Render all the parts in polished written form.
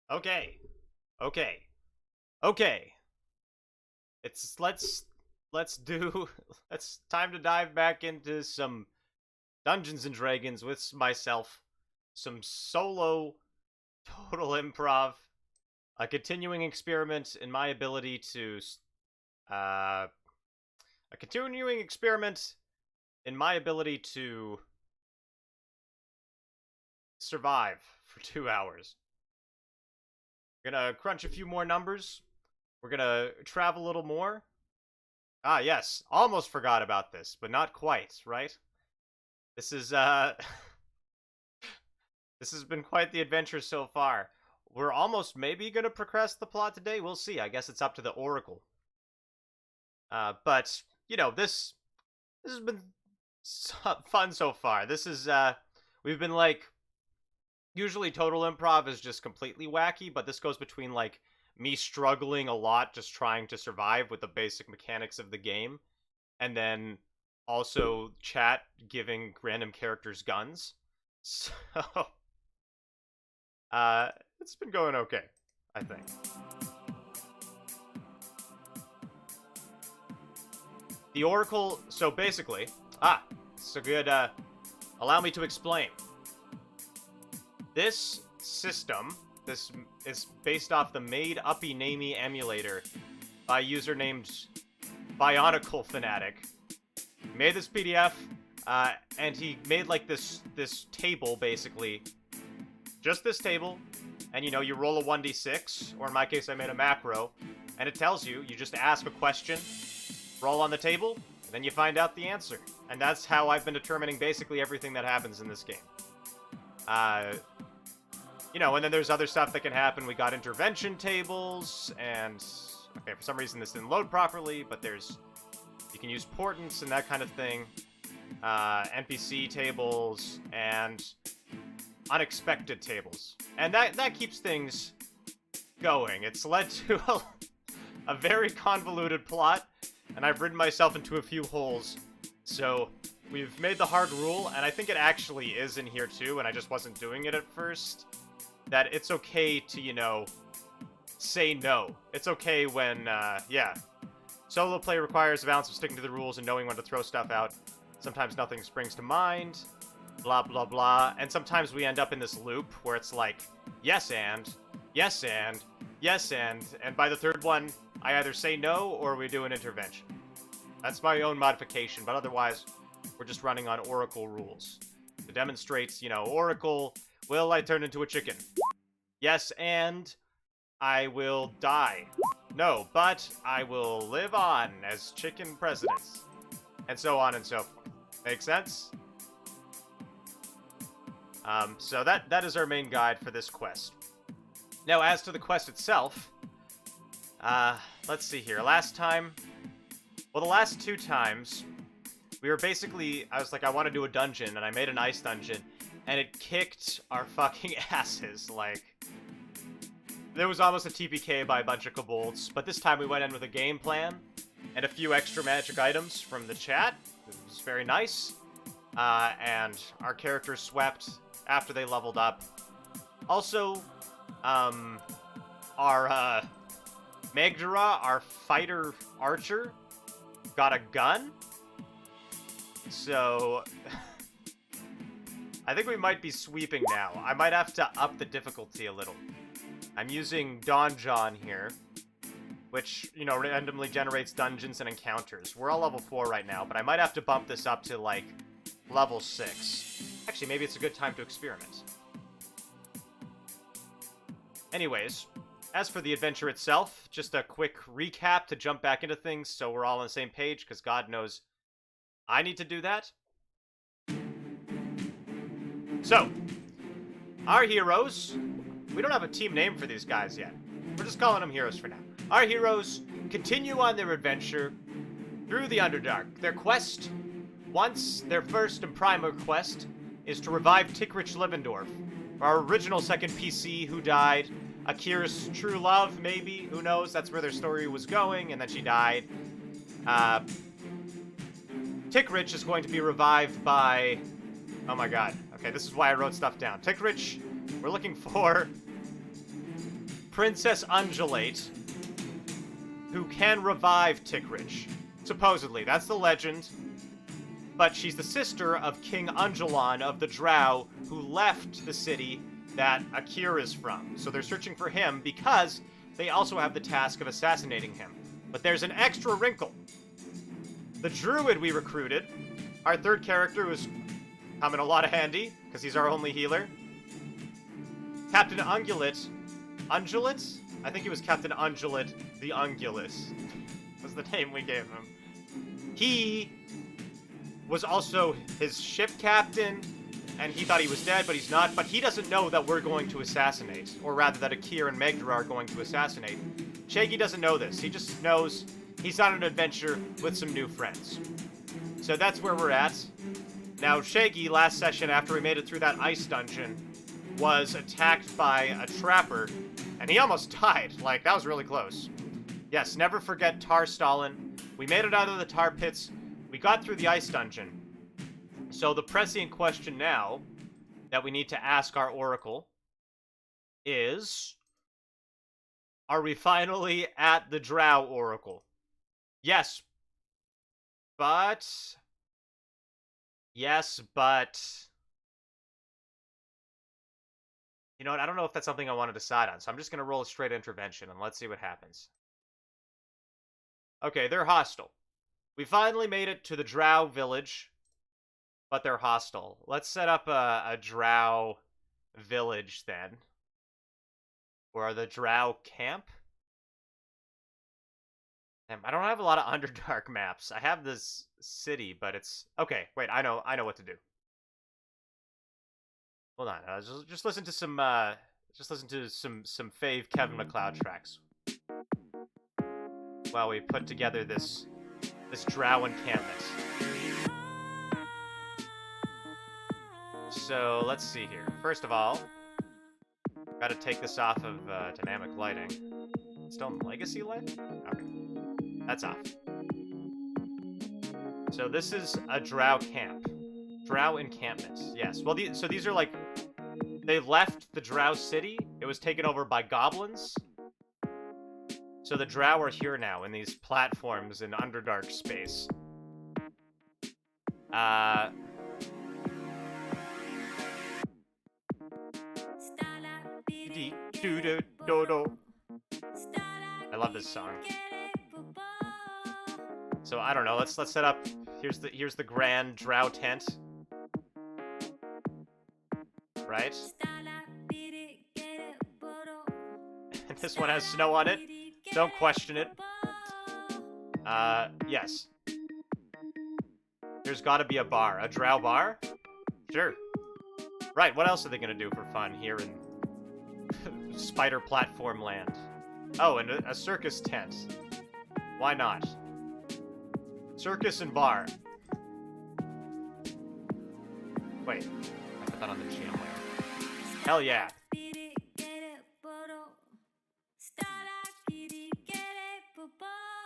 Okay. Okay. Okay. It's let's do let's time to dive back into some Dungeons and Dragons with myself. Some solo total improv. A continuing experiment in my ability to uh a continuing experiment in my ability to survive for 2 hours. We're gonna crunch a few more numbers. We're gonna travel a little more. Ah, yes. Almost forgot about this, but not quite, right? This is, this has been quite the adventure so far. We're almost maybe gonna progress the plot today. We'll see. I guess it's up to the Oracle. But, you know, this has been fun so far. This is, we've been, like, usually total improv is just completely wacky, but this goes between, like, me struggling a lot just trying to survive with the basic mechanics of the game, and then Also, chat giving random characters guns. So, it's been going okay, I think. The Oracle, so basically, so good, allow me to explain. This system, this is based off the made uppy namey emulator by a user named bioniclefanatic. He made this PDF, and he made like this table, basically. Just this table, and you know, you roll a 1d6, or in my case I made a macro, and it tells you, you just ask a question, roll on the table, and then you find out the answer. And that's how I've been determining basically everything that happens in this game. You know, and then there's other stuff that can happen. We got intervention tables, and okay, for some reason this didn't load properly, but you can use portents and that kind of thing. NPC tables, and unexpected tables. And that keeps things going. It's led to a very convoluted plot, and I've ridden myself into a few holes. So we've made the hard rule, and I think it actually is in here too, and I just wasn't doing it at first, that it's okay to, you know, say no. It's okay when, yeah. Solo play requires a balance of sticking to the rules and knowing when to throw stuff out. Sometimes nothing springs to mind, blah, blah, blah. And sometimes we end up in this loop where it's like, yes and, yes and, yes and by the third one, I either say no or we do an intervention. That's my own modification, but otherwise, we're just running on Oracle rules. It demonstrates, you know, Oracle, will I turn into a chicken? Yes, and I will die. No, but I will live on as chicken presidents. And so on and so forth. Make sense? So that is our main guide for this quest. Now, as to the quest itself, let's see here. Last time, well, the last two times, we were basically, I was like, I want to do a dungeon, and I made an ice dungeon, and it kicked our fucking asses. Like, there was almost a TPK by a bunch of kobolds, but this time we went in with a game plan and a few extra magic items from the chat. It was very nice. And our characters swept after they leveled up. Also, our Megdara, our fighter archer, got a gun. So I think we might be sweeping now. I might have to up the difficulty a little. I'm using Donjon here, which, you know, randomly generates dungeons and encounters. We're all level 4 right now, but I might have to bump this up to, like, level 6. Actually, maybe it's a good time to experiment. Anyways, as for the adventure itself, just a quick recap to jump back into things so we're all on the same page, because God knows I need to do that. So, our heroes, we don't have a team name for these guys yet. We're just calling them heroes for now. Our heroes continue on their adventure through the Underdark. Their quest, their first and primer quest, is to revive Tickrich Livendorf, our original second PC who died. Akira's true love, maybe, who knows? That's where their story was going, and then she died. Tickrich is going to be revived by... Oh my god. Okay, this is why I wrote stuff down. Tickrich, we're looking for Princess Undulate, who can revive Tickrich. Supposedly, that's the legend. But she's the sister of King Undulon of the Drow, who left the city that Akira's from. So they're searching for him because they also have the task of assassinating him. But there's an extra wrinkle. The druid we recruited, our third character, who's come in a lot of handy, because he's our only healer. Captain Ungulate. Ungulate? I think he was Captain Ungulate the Ungulus. Was the name we gave him. He was also his ship captain, and he thought he was dead, but he's not. But he doesn't know that we're going to assassinate, or rather that Akira and Megdara are going to assassinate. Shaggy doesn't know this. He just knows he's on an adventure with some new friends. So that's where we're at. Now, Shaggy, last session, after we made it through that ice dungeon, was attacked by a trapper, and he almost died. Like, that was really close. Yes, never forget Tar Stalin. We made it out of the tar pits. we got through the ice dungeon. So the prescient question now that we need to ask our oracle is, are we finally at the Drow Oracle? Yes, but... Yes, but... You know what, I don't know if that's something I want to decide on, so I'm just going to roll a straight intervention, and let's see what happens. Okay, they're hostile. We finally made it to the Drow village, but they're hostile. Let's set up a Drow village, then. Or the Drow camp? Damn, I don't have a lot of Underdark maps. I have this city, but it's... Okay, wait, I know what to do. Hold on, just listen to some, some fave Kevin MacLeod tracks. While we put together this Drow encampment. So, let's see here. First of all, gotta take this off of dynamic lighting. Stone Legacy light? Okay. That's off. So this is a Drow camp. Drow encampment. Yes. Well, so these are like... They left the Drow city. It was taken over by goblins. So the Drow are here now in these platforms in Underdark space. I love this song. So I don't know. Let's set up. Here's the grand Drow tent. Right? This one has snow on it. Don't question it. Yes. There's gotta be a bar. A Drow bar? Sure. Right, what else are they gonna do for fun here in spider platform land? Oh, and a circus tent. Why not? Circus and bar. Wait, I put that on the jam layer. Hell yeah.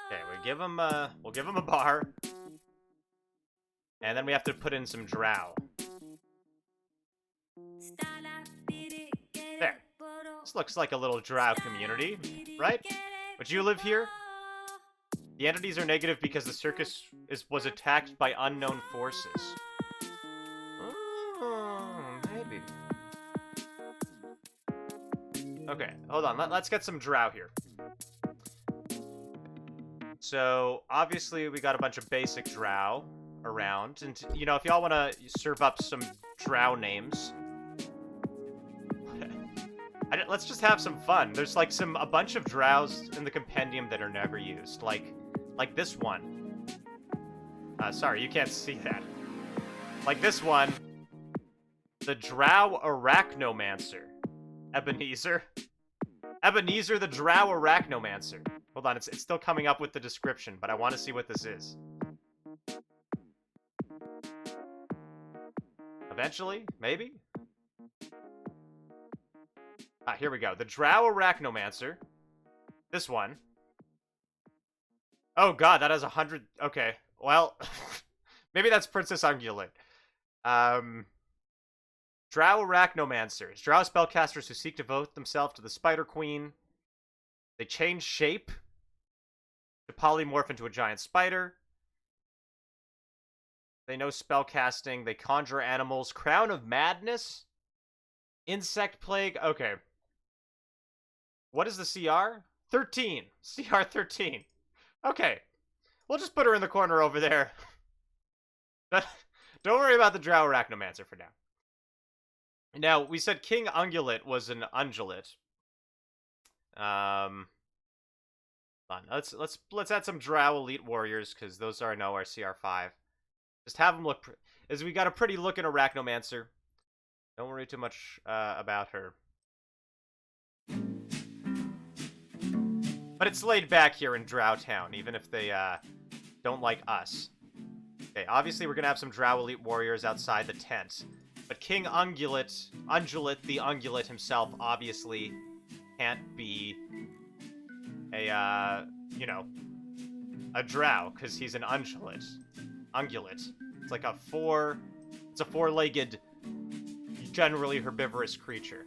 Okay, we'll give him a bar. And then we have to put in some Drow. There. This looks like a little Drow community, right? Would you live here? The entities are negative because the circus was attacked by unknown forces. Maybe. Okay, hold on. Let's get some Drow here. So, obviously, we got a bunch of basic Drow around. And, you know, if y'all want to serve up some Drow names... let's just have some fun. There's, like, a bunch of Drows in the compendium that are never used. Like this one. Sorry, you can't see that. Like this one. The Drow Arachnomancer. Ebenezer. Ebenezer the Drow Arachnomancer. Hold on, it's still coming up with the description, but I want to see what this is. Eventually? Maybe? Ah, here we go. The Drow Arachnomancer. This one. Oh god, that has 100... Okay, well... maybe that's Princess Ungulate. Drow Arachnomancers. Drow spellcasters who seek to devote themselves to the Spider Queen. They change shape to polymorph into a giant spider. They know spellcasting. They conjure animals. Crown of Madness? Insect Plague? Okay. What is the CR? 13. CR 13. Okay. We'll just put her in the corner over there. Don't worry about the Drow Arachnomancer for now. Now, we said King Ungulate was an ungulate. Fun. Let's add some Drow Elite Warriors, because those are our CR5. Just have them look... As we got a pretty looking Arachnomancer. Don't worry too much about her. But it's laid back here in Drow Town, even if they don't like us. Okay, obviously we're going to have some Drow Elite Warriors outside the tent. But King Ungulate the Ungulate himself, obviously can't be a, you know, a Drow, because he's an Ungulate. ungulate. It's like it's a four-legged, generally herbivorous creature.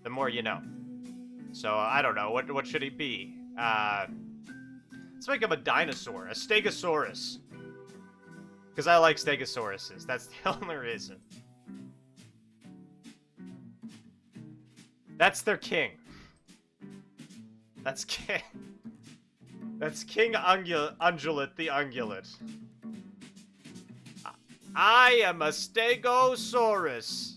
The more you know. So, I don't know. What should he be? Let's make him a dinosaur. A stegosaurus. Because I like stegosauruses. That's the only reason. That's their king. That's king. That's King Ungulate the Ungulate. I am a stegosaurus.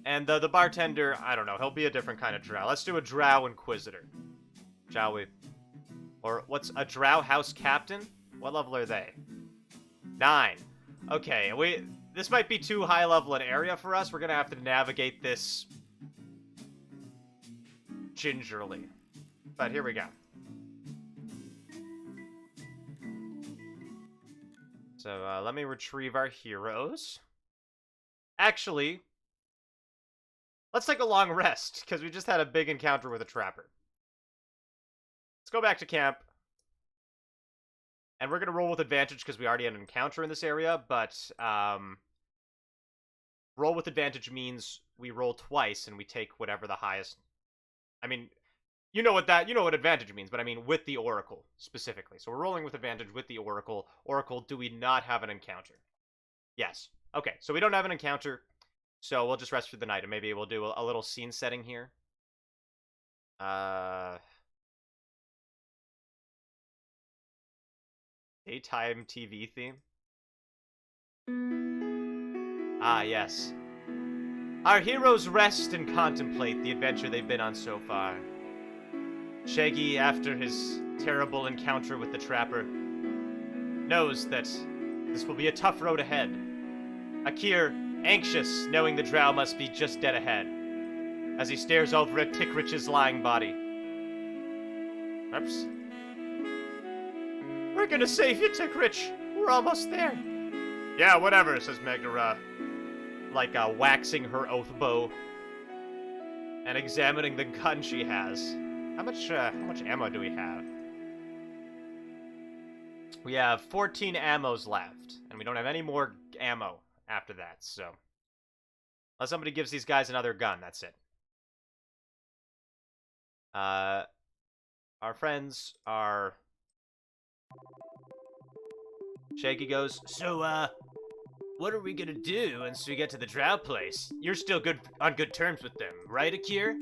And the bartender, I don't know, he'll be a different kind of drow. Let's do a drow inquisitor. Shall we? Or what's a drow house captain? What level are they? 9. Okay, this might be too high level an area for us. We're gonna have to navigate this gingerly. But here we go. So let me retrieve our heroes. Actually, let's take a long rest, because we just had a big encounter with a trapper. Let's go back to camp. And we're going to roll with advantage, because we already had an encounter in this area, but roll with advantage means we roll twice, and we take whatever the highest... I mean, you know what advantage means, but I mean with the Oracle, specifically. So we're rolling with advantage with the Oracle. Oracle, do we not have an encounter? Yes. Okay, so we don't have an encounter. So we'll just rest for the night, and maybe we'll do a little scene setting here. Daytime TV theme. Ah, yes. Our heroes rest and contemplate the adventure they've been on so far. Shaggy, after his terrible encounter with the trapper, knows that this will be a tough road ahead. Akir, anxious, knowing the drow must be just dead ahead, as he stares over at Tickrich's lying body. Oops. We're gonna save you, Tickrich. We're almost there. Yeah, whatever, says Megara, like waxing her oath bow and examining the gun she has. How much ammo do we have? We have 14 ammos left, and we don't have any more ammo after that, so... Unless somebody gives these guys another gun, that's it. Our friends are... Shaggy goes, so, what are we gonna do once we get to the drow place? You're still on good terms with them, right, Akir?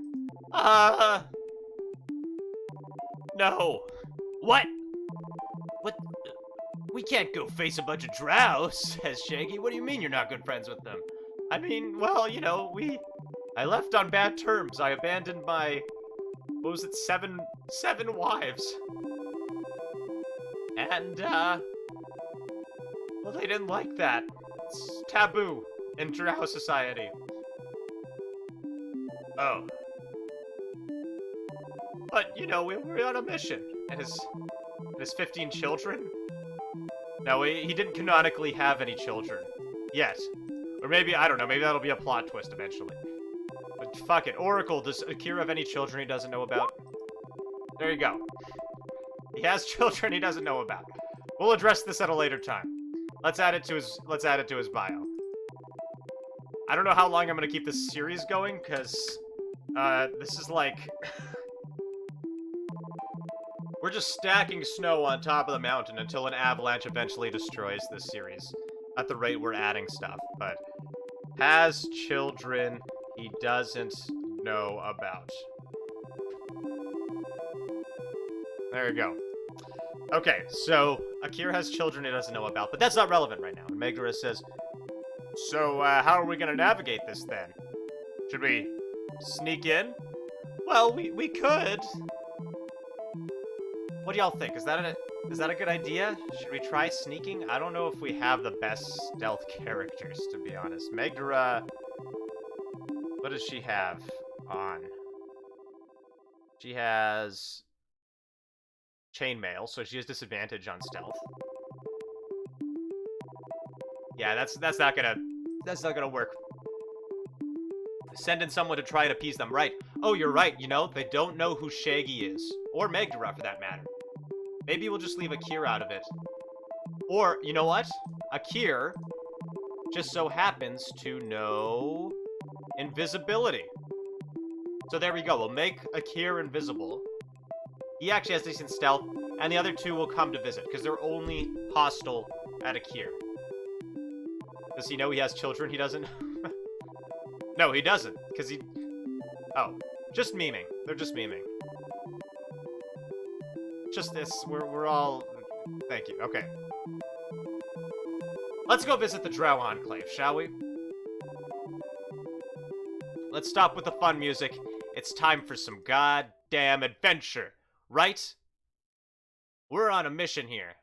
No. What? What? We can't go face a bunch of drows, says Shaggy. What do you mean you're not good friends with them? I mean, well, you know, I left on bad terms. I abandoned my... What was it? Seven wives. And, well, they didn't like that. It's taboo in drow society. Oh. But, you know, we're on a mission. And his 15 children? No, he didn't canonically have any children. Yet. Or maybe, I don't know, maybe that'll be a plot twist eventually. But fuck it. Oracle, does Akira have any children he doesn't know about? There you go. He has children he doesn't know about. We'll address this at a later time. Let's add it to his bio. I don't know how long I'm gonna keep this series going, because this is like we're just stacking snow on top of the mountain until an avalanche eventually destroys this series at the rate we're adding stuff. But has children he doesn't know about. There you go. Okay, so Akira has children he doesn't know about, but that's not relevant right now. And Megara says, so, how are we gonna navigate this, then? Should we sneak in? Well, we could. What do y'all think? Is that a good idea? Should we try sneaking? I don't know if we have the best stealth characters, to be honest. Megara... What does she have on? She has... chainmail, so she has disadvantage on stealth. Yeah, that's not gonna work. Send in someone to try and appease them, right? Oh, you're right, you know, they don't know who Shaggy is. Or Megara, for that matter. Maybe we'll just leave Akir out of it. Or, you know what? Akir just so happens to know invisibility. So there we go. We'll make Akir invisible. He actually has decent stealth, and the other two will come to visit, because they're only hostile at Akir. Does he know he has children? He doesn't? No, he doesn't, because he... Oh, just memeing. They're just memeing. Just this. We're all... Thank you. Okay. Let's go visit the Drow Enclave, shall we? Let's stop with the fun music. It's time for some goddamn adventure, right? We're on a mission here.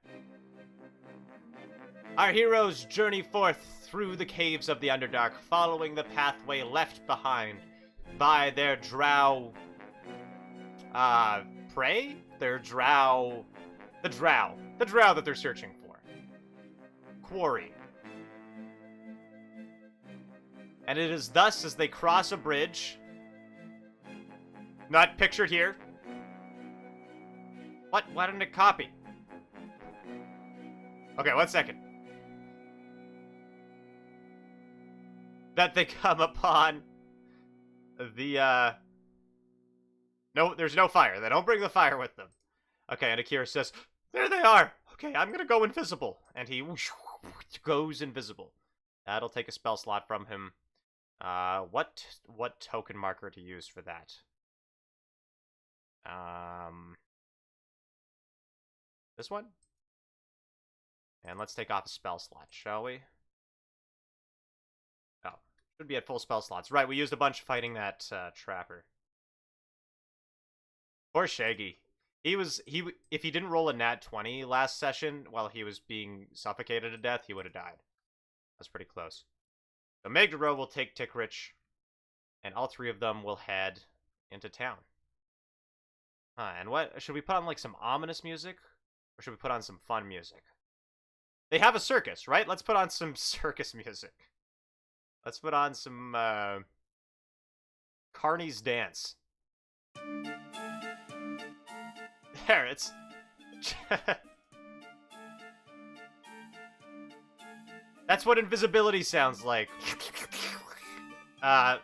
Our heroes journey forth through the caves of the Underdark, following the pathway left behind by their drow... prey? Their drow... The drow that they're searching for. Quarry. And it is thus as they cross a bridge... Not pictured here. What? Why didn't it copy? Okay, 1 second. That they come upon the, No, there's no fire. They don't bring the fire with them. Okay, and Akira says, there they are! Okay, I'm gonna go invisible. And he goes invisible. That'll take a spell slot from him. What token marker to use for that? This one? And let's take off a spell slot, shall we? Oh, should be at full spell slots. Right, we used a bunch fighting that, trapper. Poor Shaggy. If he didn't roll a nat 20 last session while he was being suffocated to death, he would have died. That's pretty close. So Megdaro will take Tickrich, and all three of them will head into town. And what? Should we put on, like, some ominous music? Or should we put on some fun music? They have a circus, right? Let's put on some circus music. Let's put on some, Carney's Dance. There, it's... That's what invisibility sounds like. Okay,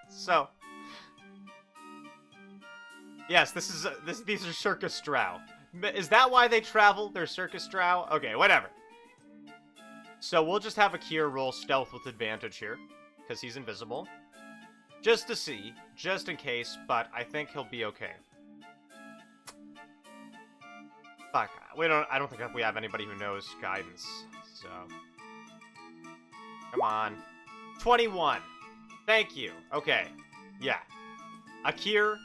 so... Yes, these are circus drow. Is that why they travel? They're circus drow? Okay, whatever. So we'll just have Akir roll stealth with advantage here, because he's invisible. Just to see, just in case, but I think he'll be okay. Fuck, I don't think we have anybody who knows guidance, so... Come on. 21! Thank you. Okay. Yeah. Akir...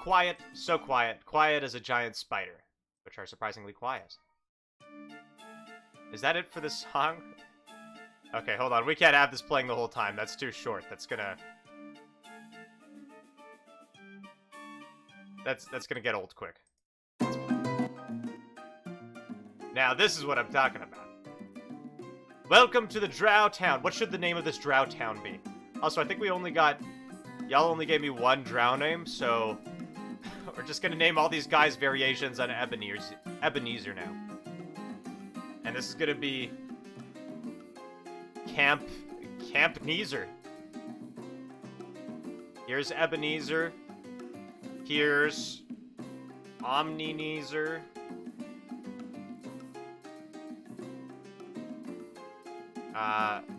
Quiet, so quiet. Quiet as a giant spider, which are surprisingly quiet. Is that it for this song? Okay, hold on. We can't have this playing the whole time. That's too short. That's gonna get old quick. Now, this is what I'm talking about. Welcome to the Drow Town. What should the name of this Drow Town be? Also, I think we only got... Y'all only gave me one Drow name, so... We're just gonna name all these guys variations on Ebenezer now. And this is gonna be... Camp Neezer. Here's Ebenezer. Here's... Omni-Neezer.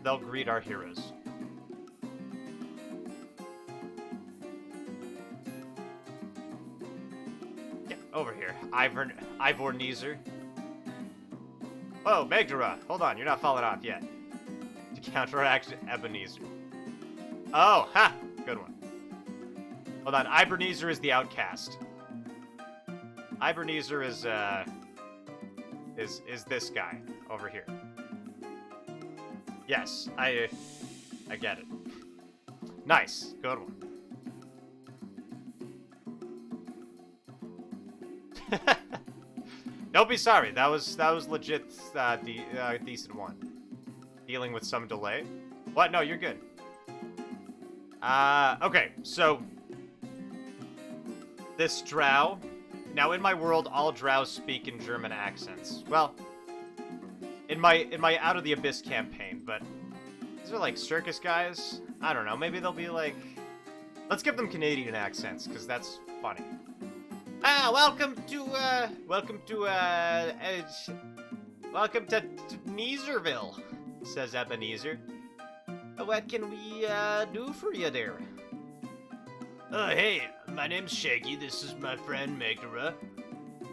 They'll greet our heroes. Yeah, over here. Ivor Neezer. Whoa, Megdara! Hold on, you're not falling off yet. To counteract Ebenezer. Oh, ha! Good one. Hold on, Ibernezer is the outcast. Ibernezer is this guy over here. Yes, I get it. Nice, good one. Don't be sorry. That was legit decent one. Dealing with some delay. What? No, you're good. Okay, so this drow Now, in my world, all drows speak in German accents. Well, in my Out of the Abyss campaign, but these are like circus guys. I don't know. Maybe they'll be like, let's give them Canadian accents because that's funny. Welcome to Neezerville, says Ebenezer. What can we do for you there? Hey, my name's Shaggy. This is my friend Megara.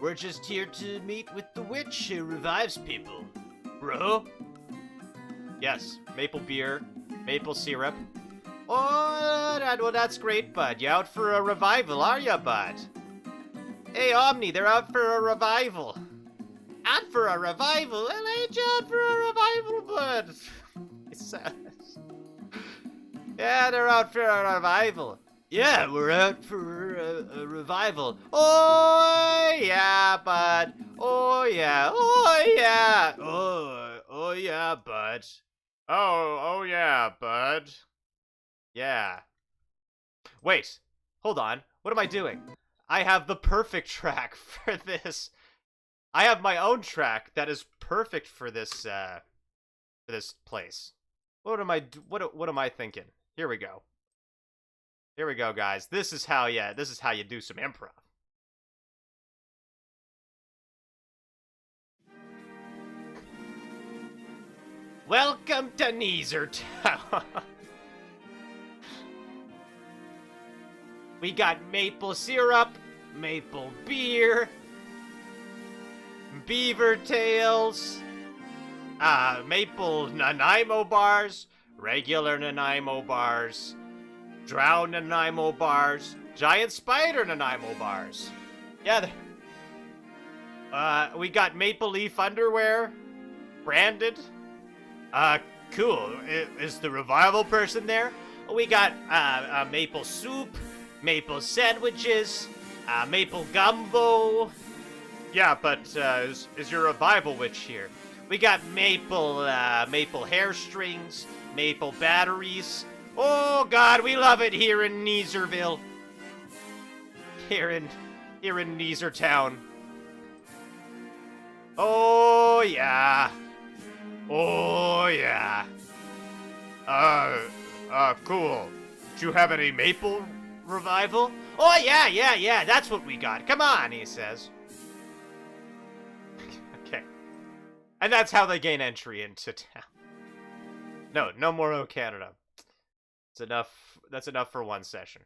We're just here to meet with the witch who revives people. Bro? Yes, maple beer, maple syrup. Oh, well, that's great, bud. You out for a revival, are ya, bud? Hey, Omni, they're out for a revival. Out for a revival? Well, ain't you out for a revival, bud? It says. Yeah, they're out for a revival. Yeah, we're out for a revival. Oh, yeah, bud. Oh, yeah. Oh, yeah. Oh, yeah, bud. Oh, yeah, bud. Yeah. Wait. Hold on. What am I doing? I have the perfect track for this. I have my own track that is perfect for this place. What am I thinking? Here we go. Here we go, guys. This is how you do some improv. Welcome to Neezer Town. We got maple syrup, maple beer, beaver tails, maple Nanaimo bars, regular Nanaimo bars, drow Nanaimo bars, giant spider Nanaimo bars. Yeah, we got maple leaf underwear, branded. Cool. Is the revival person there? We got maple soup, maple sandwiches, maple gumbo. Yeah, but is your revival witch here? We got maple hair strings, maple batteries. Oh God, we love it here in Neezerville. Here in Neezer Town. Oh yeah. Oh yeah. Cool. Do you have any maple revival? Oh yeah, that's what we got. Come on, he says. Okay. And that's how they gain entry into town. No more O Canada. It's enough. That's enough for one session.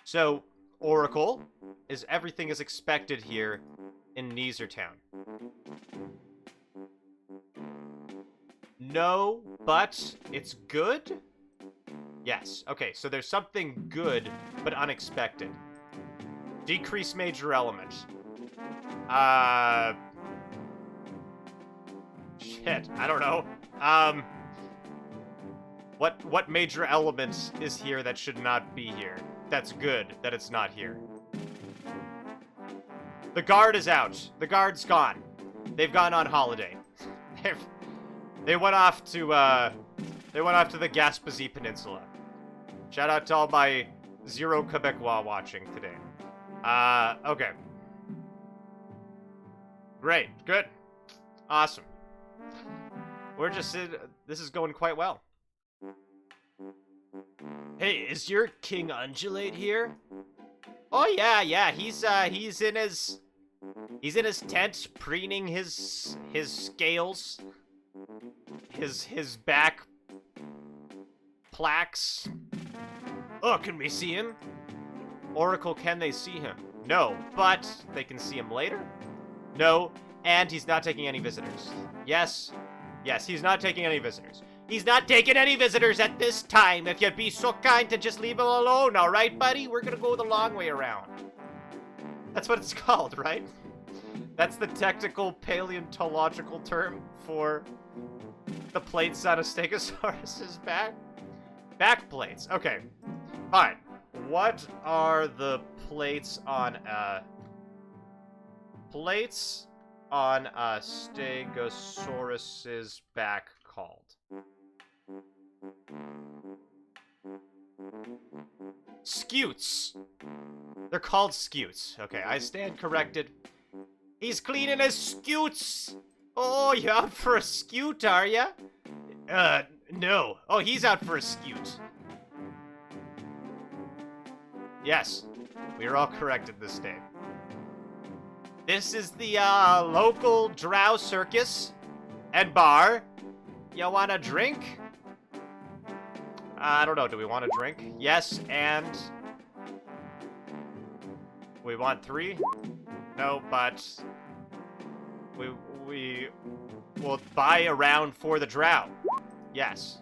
So, Oracle, is everything as expected here in Neezer Town? No, but it's good? Yes. Okay, so there's something good, but unexpected. Decrease major element. Shit, I don't know. What major element is here that should not be here? That's good that it's not here. The guard is out. The guard's gone. They've gone on holiday. They went off to the Gaspésie Peninsula. Shout out to all my Zero Quebecois watching today. Okay. Great. Good. Awesome. We're just this is going quite well. Hey, is your King Undulate here? Oh yeah, he's in his tent preening his scales. His back plaques. Oh, can we see him? Oracle, can they see him? No, but they can see him later? No, and he's not taking any visitors. Yes, he's not taking any visitors. He's not taking any visitors at this time. If you'd be so kind to just leave him alone, all right, buddy? We're gonna go the long way around. That's what it's called, right? That's the technical paleontological term for the plates on a Stegosaurus's back. Back plates. Okay, fine. What are the plates on a Stegosaurus's back called? Scutes. They're called scutes. Okay, I stand corrected. He's cleaning his scutes. Oh, you out for a scute, are ya? No. Oh, he's out for a scute. Yes, we are all corrected this day. This is the, local drow circus and bar. You want a drink? I don't know. Do we want a drink? Yes, and... we want 3? No, but... We will buy a round for the drow. Yes.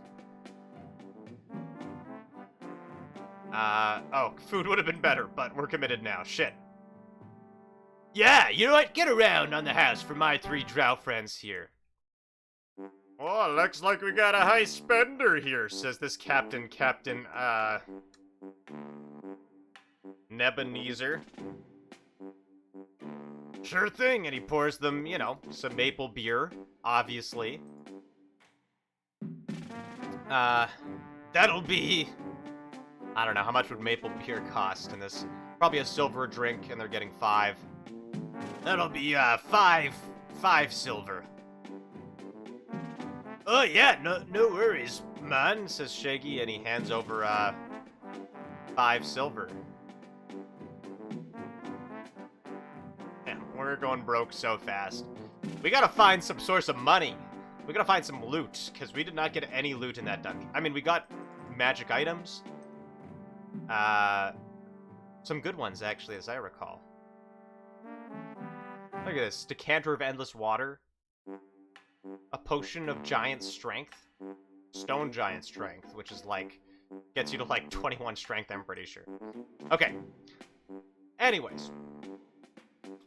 Oh, food would have been better, but we're committed now. Shit. Yeah, you know what? Get around on the house for my 3 drow friends here. Oh, looks like we got a high spender here, says this Captain Nebuchadnezzar. Sure thing, and he pours them, you know, some maple beer, obviously. That'll be... I don't know, how much would maple beer cost in this? Probably a silver drink, and they're getting 5. That'll be, 5 silver. Oh, yeah, no worries, man, says Shaggy, and he hands over, 5 silver. Man, we're going broke so fast. We gotta find some source of money. We gotta find some loot, because we did not get any loot in that dungeon. I mean, we got magic items. Some good ones, actually, as I recall. Look at this. Decanter of Endless Water. A Potion of Giant Strength. Stone Giant Strength, which is like... gets you to like 21 strength, I'm pretty sure. Okay. Anyways.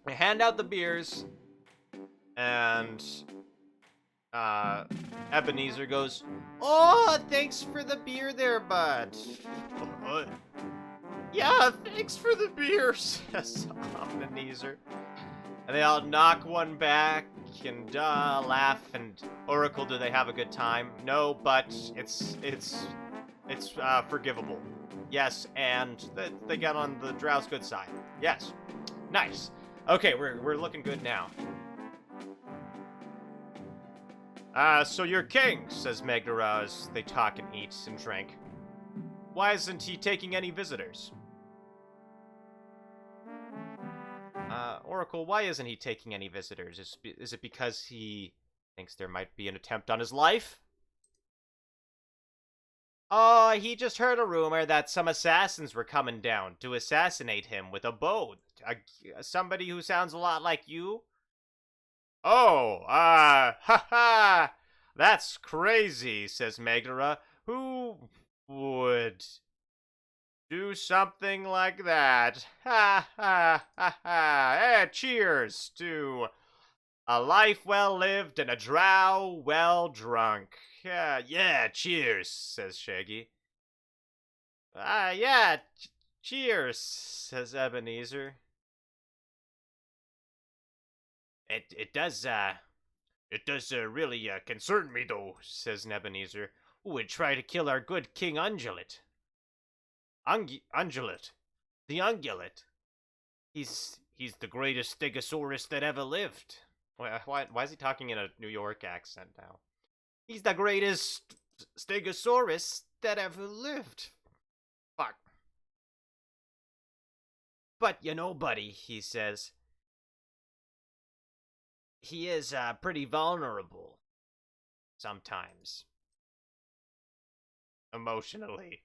We hand out the beers. And... Ebenezer goes, "Oh, thanks for the beer there, bud." Yeah, thanks for the beer, says Ebenezer. And they all knock one back and laugh. And Oracle, do they have a good time? No, but it's forgivable. Yes, and they got on the Drow's good side. Yes, nice. Okay, we're looking good now. So you're king, says Megdara as they talk and eat and drink. Why isn't he taking any visitors? Oracle, why isn't he taking any visitors? Is it because he thinks there might be an attempt on his life? Oh, he just heard a rumor that some assassins were coming down to assassinate him with a bow. Somebody who sounds a lot like you? Oh, haha, that's crazy, says Megdara. Who would do something like that? Ha ha ha ha. Cheers to a life well lived and a drow well drunk. Yeah, cheers, says Shaggy. Yeah, cheers, says Ebenezer. It does really concern me, though, says Nebuchadnezzar, who would try to kill our good King Ungulate. Ungulate? The Ungulate? He's the greatest stegosaurus that ever lived. Why is he talking in a New York accent now? He's the greatest stegosaurus that ever lived. Fuck. But, you know, buddy, he says, he is pretty vulnerable sometimes. Emotionally.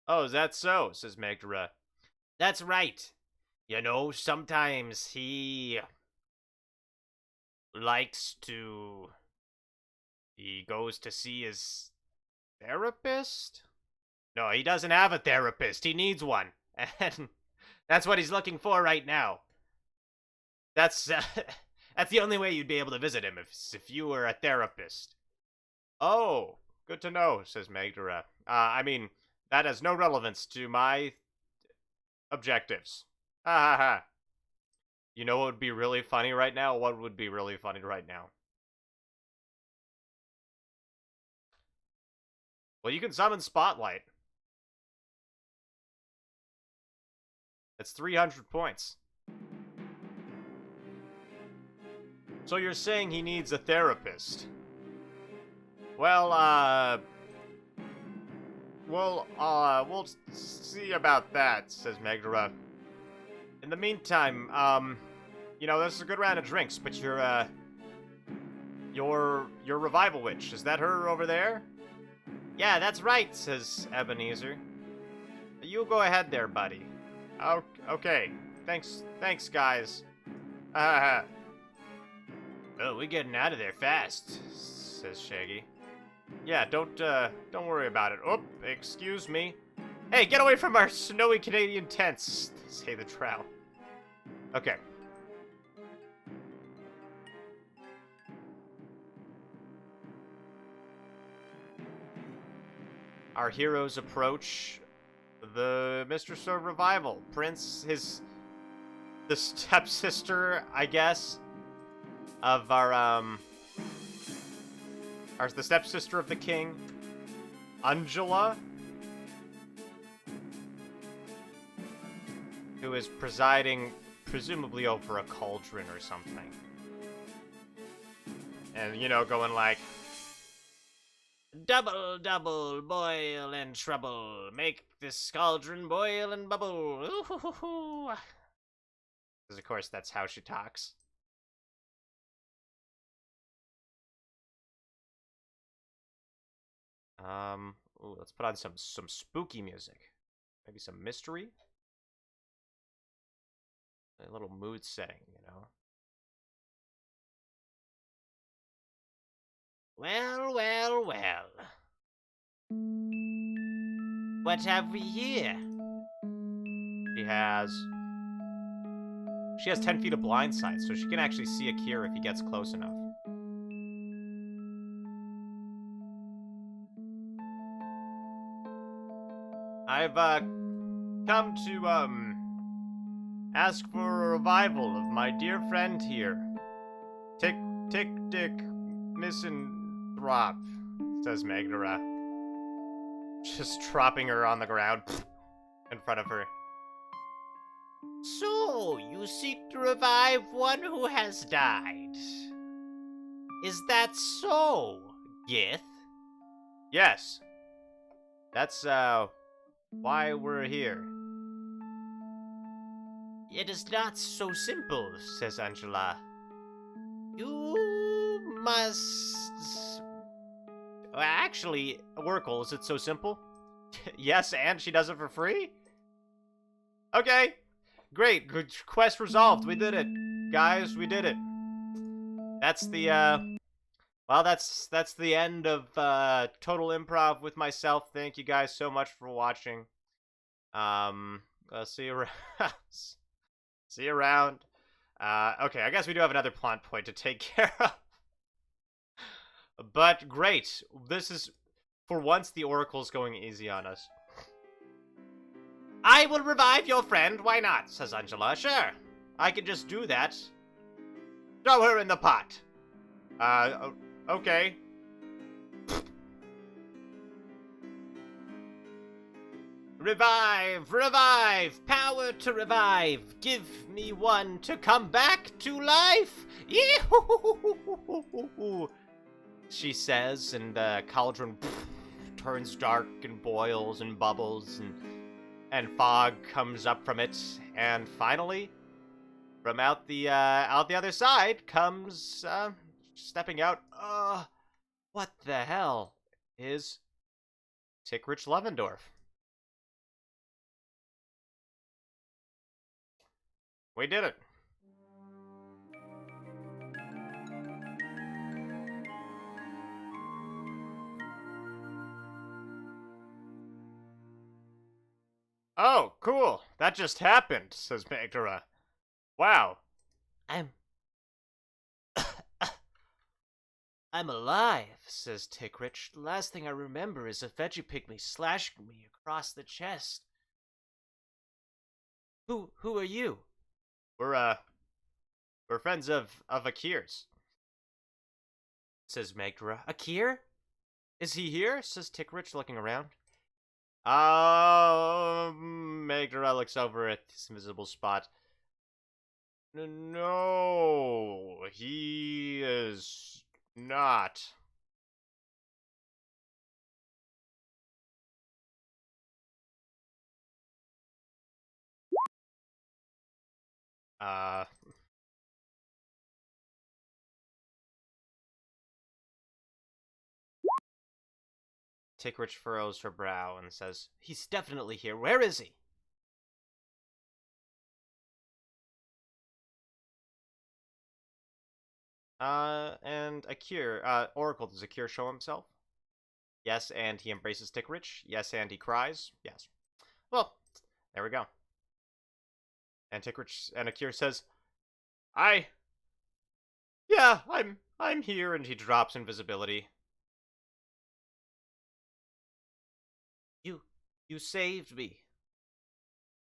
Oh, is that so? Says Megdara. That's right. You know, sometimes he likes to... he goes to see his therapist? No, he doesn't have a therapist. He needs one. And that's what he's looking for right now. That's the only way you'd be able to visit him, if you were a therapist. Oh, good to know, says Megdara. I mean, that has no relevance to my objectives. Ha ha ha. You know what would be really funny right now? What would be really funny right now? Well, you can summon Spotlight. That's 300 points. So you're saying he needs a therapist? Well, we'll see about that, says Megdara. In the meantime, this is a good round of drinks, but your revival witch, is that her over there? Yeah, that's right, says Ebenezer. You go ahead there, buddy. Okay. Thanks, guys. Oh, we're getting out of there fast, says Shaggy. Yeah, don't worry about it. Oh, excuse me. Hey, get away from our snowy Canadian tents, say the Trow. Okay. Our heroes approach the Mistress of Revival. Prince, the stepsister, I guess, of the stepsister of the king, Angela, who is presiding, presumably over a cauldron or something. And, going like, double, double, boil and trouble, make this cauldron boil and bubble, ooh-hoo-hoo-hoo. Because, of course, that's how she talks. Ooh, let's put on some spooky music. Maybe some mystery. A little mood setting, Well, well, well. What have we here? She has 10 feet of blind sight, so she can actually see Akira if he gets close enough. I've, come to, ask for a revival of my dear friend here. Tick, dick, misanthrope, says Megdara. Just dropping her on the ground in front of her. So, you seek to revive one who has died. Is that so, Gith? Yes. That's, why we're here. It is not so simple, says Angela. You must... Well, actually, Oracle, is it so simple? Yes, and she does it for free? Okay. Great. Good quest resolved. We did it. Guys, we did it. That's the, well, that's the end of, Total Improv with myself. Thank you guys so much for watching. I'll see you around. See you around. Okay, I guess we do have another plot point to take care of. But great. This is, for once, the Oracle's going easy on us. I will revive your friend, why not, says Angela. Sure, I can just do that. Throw her in the pot. Okay. Revive, revive, power to revive. Give me one to come back to life. Yee-hoo-hoo-hoo-hoo-hoo-hoo. She says, and the cauldron turns dark and boils and bubbles, and fog comes up from it, and finally, from out the other side comes, stepping out, what the hell is Tickrich Levendorf? We did it. Oh, cool. That just happened, says Megdara. Wow. I'm alive, says Tickrich. The last thing I remember is a veggie pygmy slashing me across the chest. Who are you? We're friends of Akir's, says Megdara. Akir? Is he here? Says Tickrich, looking around. Megara looks over at this invisible spot. No, he is not. Uh, Tickrich furrows her brow and says, "He's definitely here. Where is he?" And Akir, Oracle, does Akir show himself? Yes, and he embraces Tickrich. Yes, and he cries. Yes. Well, there we go. And Tickrich and Akir says, "I, yeah, I'm here," and he drops invisibility. You saved me.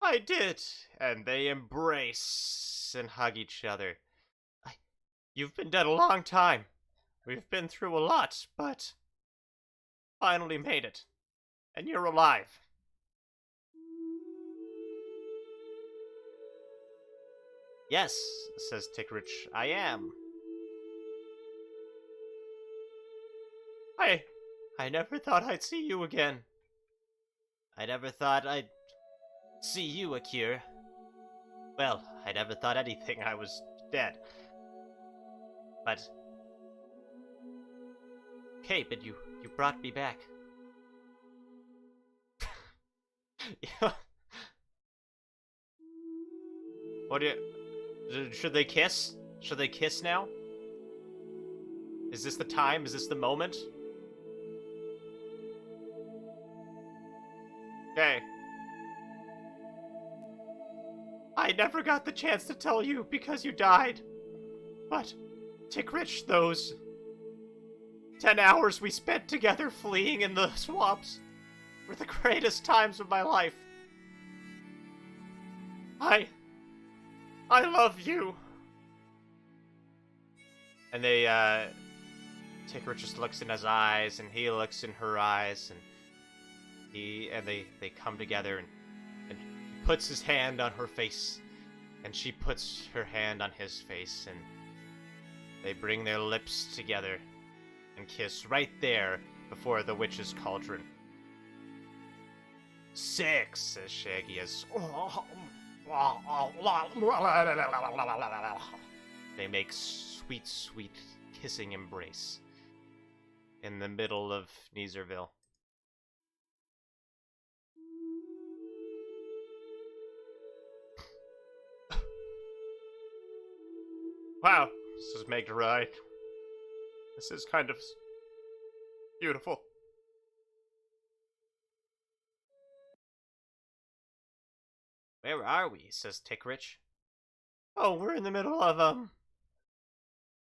I did, and they embrace and hug each other. You've been dead a long time. We've been through a lot, but finally made it. And you're alive. Yes, says Tickrich, I am. I never thought I'd see you again. I never thought I'd see you, Akir. Well, I never thought anything. I was dead. But okay, but you brought me back. What do you... Should they kiss? Should they kiss now? Is this the time? Is this the moment? Okay. I never got the chance to tell you because you died. But, Tickrich, those 10 hours we spent together fleeing in the swamps were the greatest times of my life. I love you. And they, Tickrich just looks in his eyes, and he looks in her eyes, and they come together, and he puts his hand on her face, and she puts her hand on his face, and they bring their lips together and kiss right there before the witch's cauldron. 6, says Shaggy as they make sweet, sweet kissing embrace in the middle of Neezerville. Wow, this is Meg right. This is kind of beautiful. Where are we? Says Tickrich. Oh, we're in the middle of,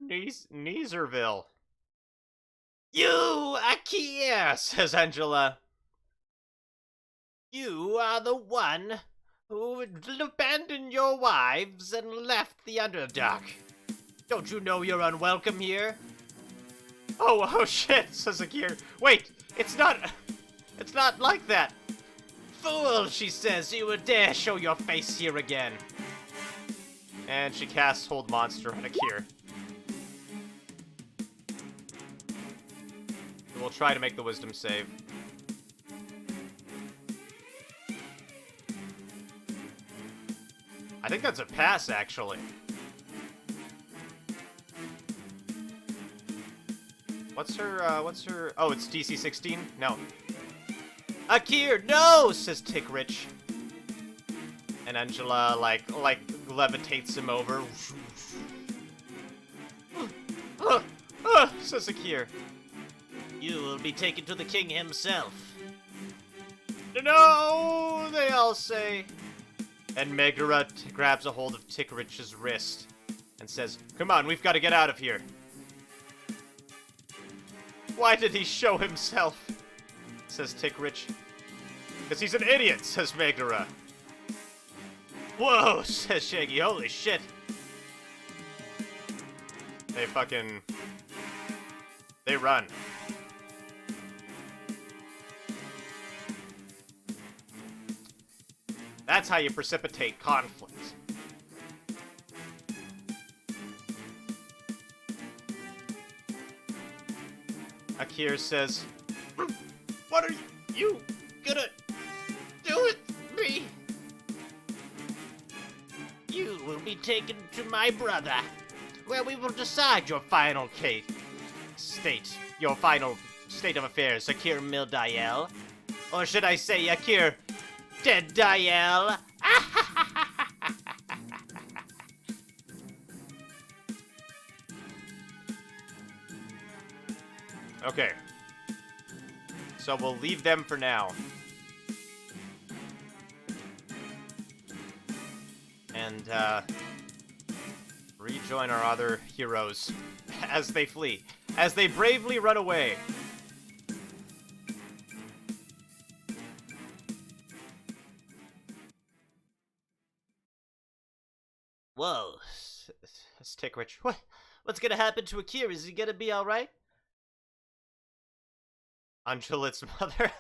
Neezerville. You, Akir, says Angela. You are the one who abandoned your wives and left the Underdark. Don't you know you're unwelcome here? Oh shit, says Akir. Wait, it's not like that. Fool, she says, you would dare show your face here again. And she casts Hold Monster on Akir. We'll try to make the wisdom save. I think that's a pass, actually. What's her, oh, it's DC 16? No. Akir, no, says Tickrich. And Angela, like levitates him over. Says Akir. You will be taken to the king himself. No, they all say. And Megara grabs a hold of Tickrich's wrist and says, come on, we've got to get out of here. Why did he show himself? Says Tickrich. Because he's an idiot, says Megara. Whoa, says Shaggy, holy shit. They run. That's how you precipitate conflict. Akir says, "What are you gonna do with me?" You will be taken to my brother, where we will decide your final final state of affairs, Akir Mildael. Or should I say Akir Dead Dial? Okay. So we'll leave them for now. And, rejoin our other heroes as they flee. As they bravely run away. Whoa. Stickrich. What's gonna happen to Akira? Is he gonna be alright? Undulate's mother?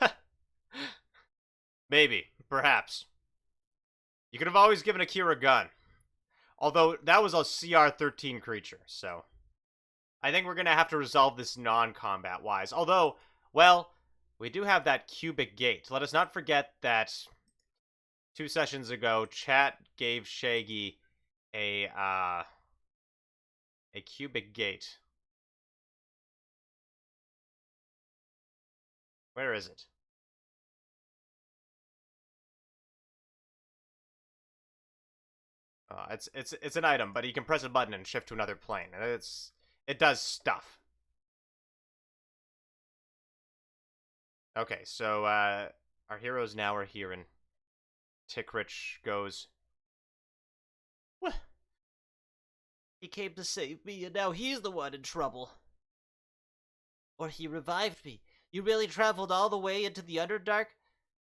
Maybe. Perhaps. You could have always given Akira a gun. Although, that was a CR-13 creature, so... I think we're gonna have to resolve this non-combat wise. Although, well, we do have that cubic gate. Let us not forget that 2 sessions ago, chat gave Shaggy a cubic gate. Where is it? It's an item, but you can press a button and shift to another plane. And it does stuff. Okay, so our heroes now are here, and Tickrich goes, What? He came to save me, and now he's the one in trouble. Or he revived me. You really traveled all the way into the Underdark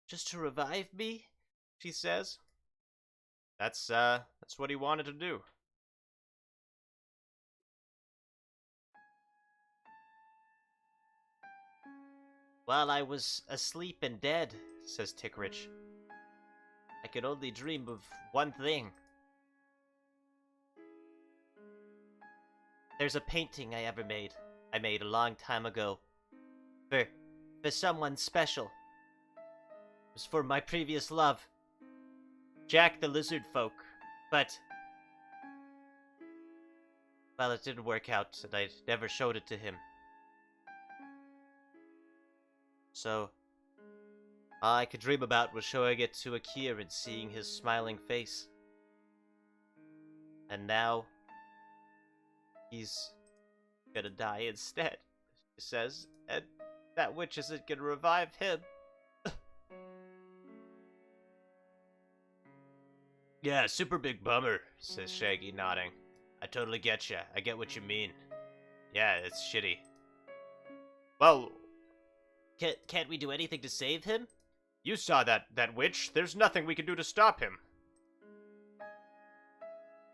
just to revive me? She says. That's what he wanted to do. While I was asleep and dead, says Tickrich, I could only dream of one thing. There's a painting I ever made. I made a long time ago. For someone special. It was for my previous love, Jack the Lizard Folk, but... well, it didn't work out, and I never showed it to him. So, all I could dream about was showing it to Akir and seeing his smiling face. And now, he's gonna die instead, she says, and that witch isn't gonna revive him. Yeah, super big bummer, says Shaggy, nodding. I totally get ya. I get what you mean. Yeah, it's shitty. Well... Can't we do anything to save him? You saw that witch. There's nothing we can do to stop him.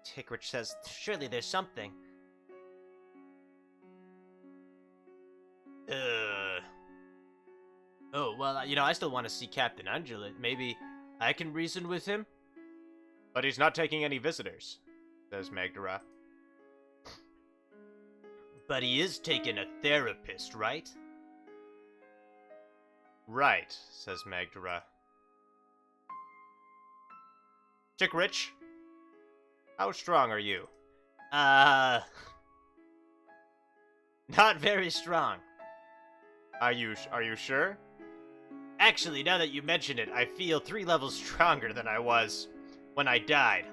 Tickrich says, surely there's something. Oh, well, I still want to see Captain Undulate. Maybe I can reason with him? But he's not taking any visitors, says Magdara. But he is taking a therapist, right? Right, says Magdara. Tickrich, how strong are you? Not very strong. Are you sure? Actually, now that you mention it, I feel 3 levels stronger than I was when I died.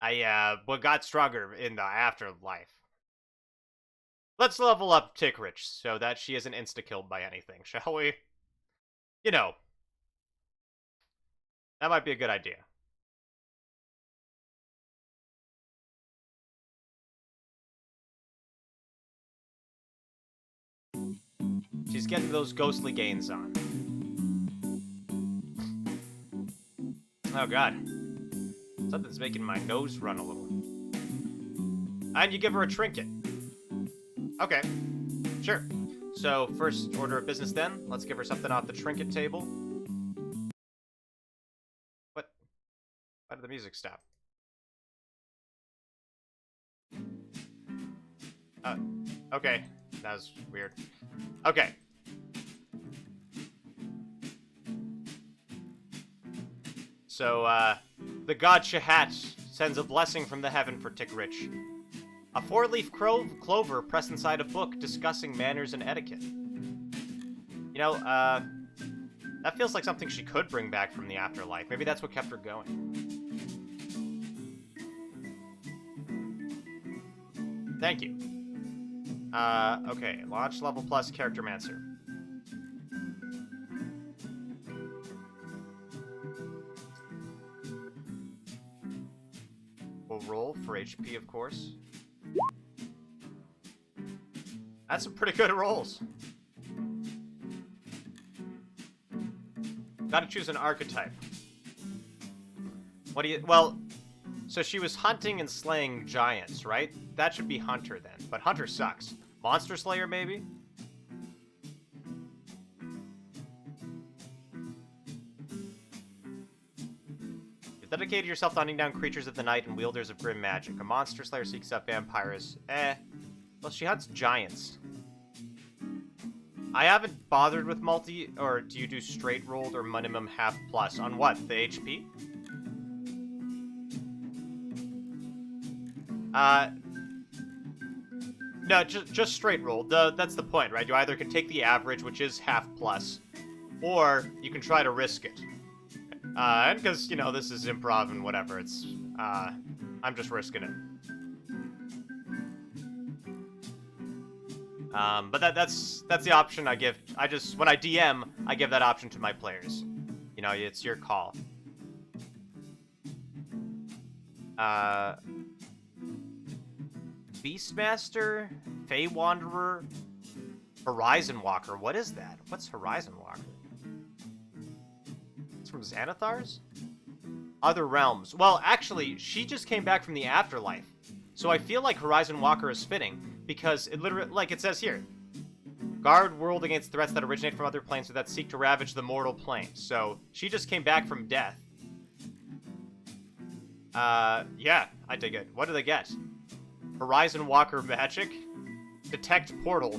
I got stronger in the afterlife. Let's level up Tickrich so that she isn't insta-killed by anything, shall we? You know, that might be a good idea. She's getting those ghostly gains on. Oh god. Something's making my nose run a little. And you give her a trinket. Okay, sure. So, first order of business then. Let's give her something off the trinket table. What? music stop? Okay. That was weird. Okay. So, the god Shahat sends a blessing from the heaven for Tick Rich. A four-leaf clover pressed inside a book discussing manners and etiquette. You know, that feels like something she could bring back from the afterlife. Maybe that's what kept her going. Thank you. Okay. Launch level plus character mancer. We'll roll for HP, of course. That's some pretty good rolls. Gotta choose an archetype. What do you... Well, so she was hunting and slaying giants, right? That should be Hunter, then. But Hunter sucks. Monster Slayer, maybe? You've dedicated yourself to hunting down creatures of the night and wielders of grim magic. A Monster Slayer seeks out vampires. Well, she hunts giants. I haven't bothered with multi, or do you do straight rolled or minimum half plus? On what? The HP? No, just straight rolled. That's the point, right? You either can take the average, which is half plus, or you can try to risk it. And because, you know, this is improv and whatever, it's, I'm just risking it. But that's the option I give. When I DM, I give that option to my players. You know, it's your call. Beastmaster, Fey Wanderer, Horizon Walker. What is that? What's Horizon Walker? It's from Xanathars? Other realms. Well, actually, she just came back from the afterlife. So I feel like Horizon Walker is fitting, because it literally, like it says here, guard world against threats that originate from other planes or that seek to ravage the mortal plane. So she just came back from death. Yeah, I dig it. What do they get? Horizon Walker magic, detect portal,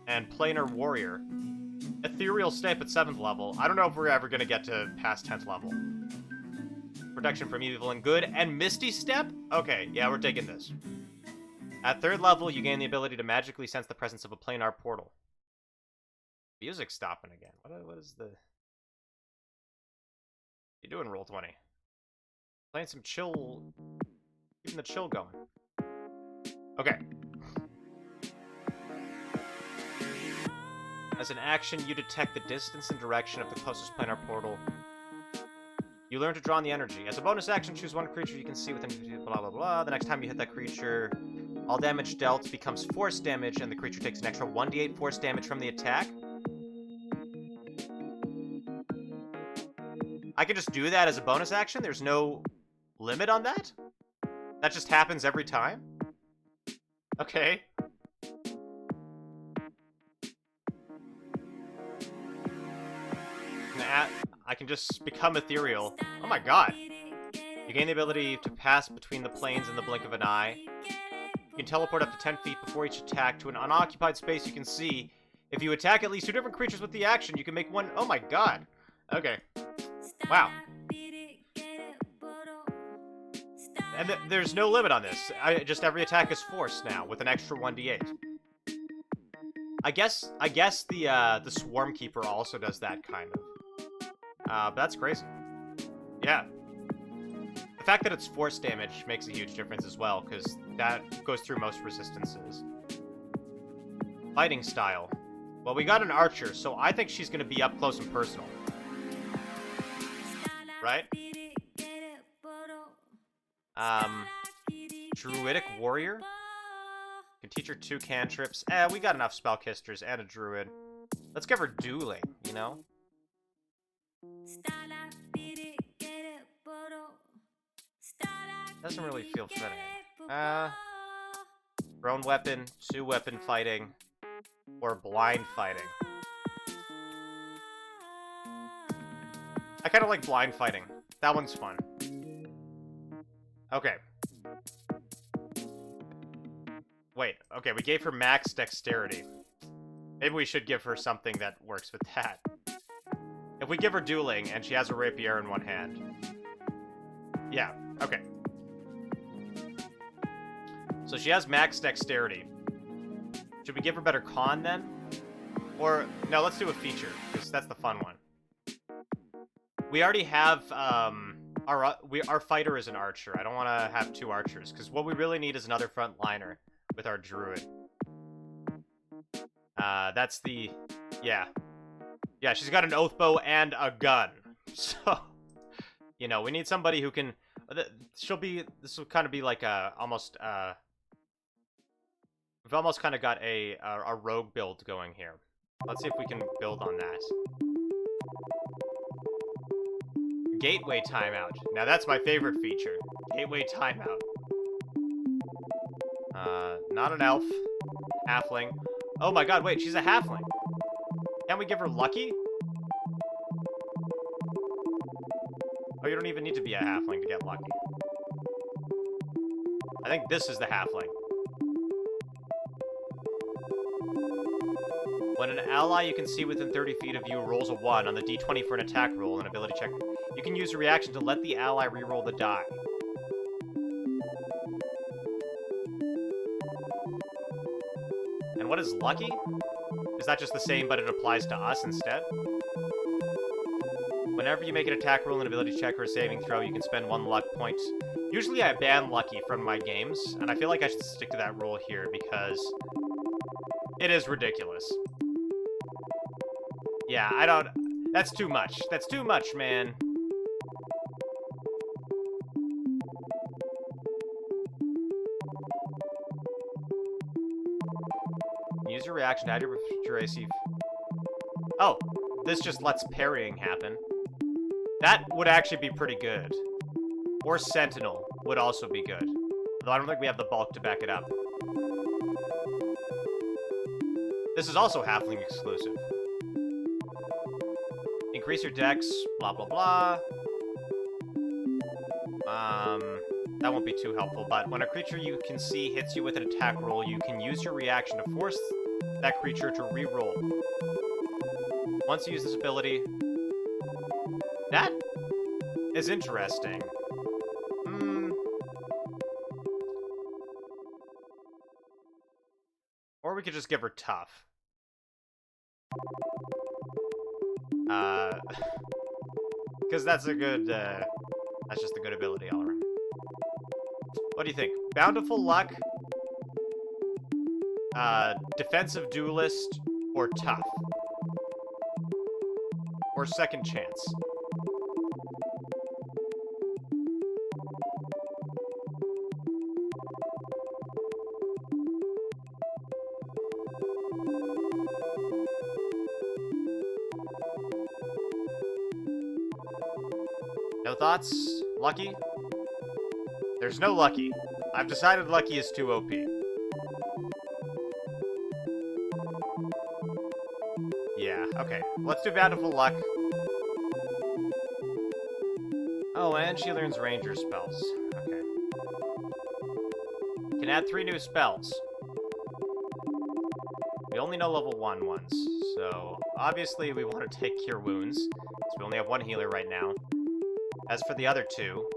and planar warrior. Ethereal step at 7th level. I don't know if we're ever gonna get to past 10th level. Protection from evil and good, and Misty Step? Okay, yeah, we're taking this. At 3rd level, you gain the ability to magically sense the presence of a planar portal. Music's stopping again. What is the... You doing, Roll20? Playing some chill... Keeping the chill going. Okay. As an action, you detect the distance and direction of the closest planar portal. You learn to draw on the energy. As a bonus action, choose one creature you can see within blah blah blah. The next time you hit that creature, all damage dealt becomes force damage, and the creature takes an extra 1d8 force damage from the attack. I can just do that as a bonus action? There's no limit on that? That just happens every time? Okay. I can just become ethereal. Oh my god. You gain the ability to pass between the planes in the blink of an eye. You can teleport up to 10 feet before each attack to an unoccupied space you can see. If you attack at least 2 different creatures with the action, you can make one... Oh my god. Okay. Wow. And there's no limit on this. Just every attack is force now, with an extra 1d8. I guess the Swarm Keeper also does that, kind of. But that's crazy. Yeah. The fact that it's force damage makes a huge difference as well, because that goes through most resistances. Fighting style. Well, we got an archer, so I think she's going to be up close and personal. Right? Druidic warrior? Can teach her 2 cantrips. We got enough spellcasters and a druid. Let's give her dueling, you know? Doesn't really feel fitting. Thrown weapon, 2-weapon fighting, or blind fighting. I kind of like blind fighting. That one's fun. Okay. Wait, okay, we gave her max dexterity. Maybe we should give her something that works with that. If we give her dueling and she has a rapier in one hand. Yeah, okay. So she has max dexterity. Should we give her better con then? Or, no, let's do a feature, because that's the fun one. We already have, our fighter is an archer. I don't want to have two archers, because what we really need is another frontliner with our druid. That's the... Yeah. Yeah, she's got an oath bow and a gun. So, you know, we need somebody who can... This will kind of be like a, almost, we've almost kind of got a rogue build going here. Let's see if we can build on that. Gateway timeout. Now that's my favorite feature. Gateway timeout. Not an elf. Halfling. Oh my god, wait, she's a halfling. Can't we give her lucky? Oh, you don't even need to be a halfling to get lucky. I think this is the halfling. When an ally you can see within 30 feet of you rolls a 1 on the d20 for an attack roll and ability check, you can use a reaction to let the ally reroll the die. And what is lucky? Is that just the same, but it applies to us instead? Whenever you make an attack roll, an ability check, or a saving throw, you can spend 1 luck point. Usually I ban lucky from my games, and I feel like I should stick to that rule here because it is ridiculous. Yeah, I don't... That's too much. That's too much, man. Use your reaction to add your AC. Oh, this just lets parrying happen. That would actually be pretty good. Or Sentinel would also be good. Although I don't think we have the bulk to back it up. This is also halfling exclusive. Increase your dex, blah blah blah. That won't be too helpful, but when a creature you can see hits you with an attack roll, you can use your reaction to force that creature to re-roll. Once you use this ability... That is interesting. Or we could just give her tough. Because that's a good, that's just a good ability all around. What do you think? Bountiful Luck, Defensive Duelist, or Tough? Or Second Chance? No thoughts? Lucky? There's no Lucky. I've decided Lucky is too OP. Yeah, okay. Let's do Bountiful Luck. Oh, and she learns Ranger spells. Okay. Can add 3 new spells. We only know level 1 ones, so obviously we want to take Cure Wounds, because we only have 1 healer right now. As for the other 2...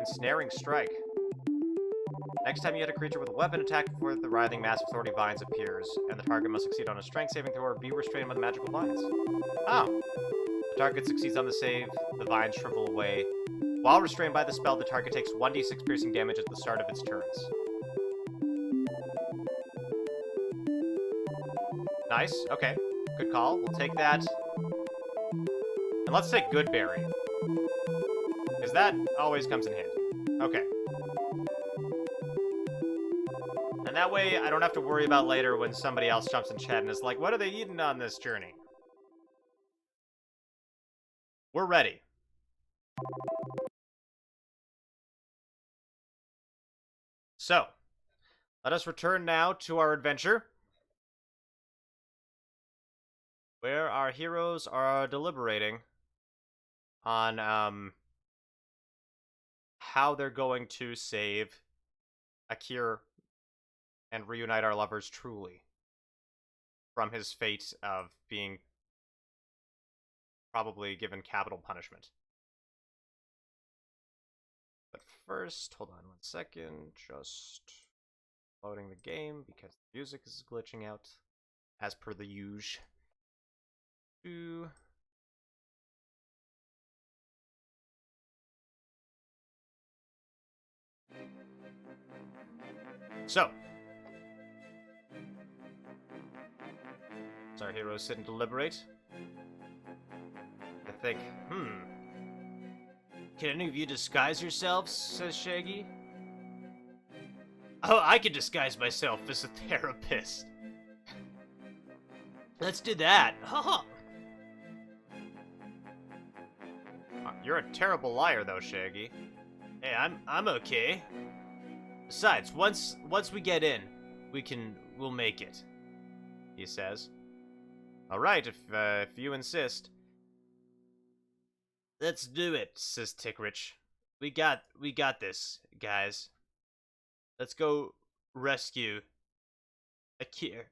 Ensnaring Strike. Next time you hit a creature with a weapon attack before the writhing mass of thorny vines appears, and the target must succeed on a strength saving throw or be restrained by the magical vines. Oh. The target succeeds on the save, the vines shrivel away. While restrained by the spell, the target takes 1d6 piercing damage at the start of its turns. Nice, okay. Good call. We'll take that. And let's take Goodberry. Because that always comes in handy. Okay. And that way, I don't have to worry about later when somebody else jumps in chat and is like, what are they eating on this journey? We're ready. So, let us return now to our adventure. where our heroes are deliberating on how they're going to save Akir and reunite our lovers truly from his fate of being probably given capital punishment. But first, hold on 1 second, just loading the game because the music is glitching out as per the usual. So, as our heroes sit and deliberate, I think, Can any of you disguise yourselves? Says Shaggy. Oh, I can disguise myself as a therapist. Let's do that. You're a terrible liar, though, Shaggy. Hey, I'm okay. Besides, once we get in, we'll make it. He says. All right, if you insist. Let's do it, says Tickrich. We got this, guys. Let's go rescue Akir.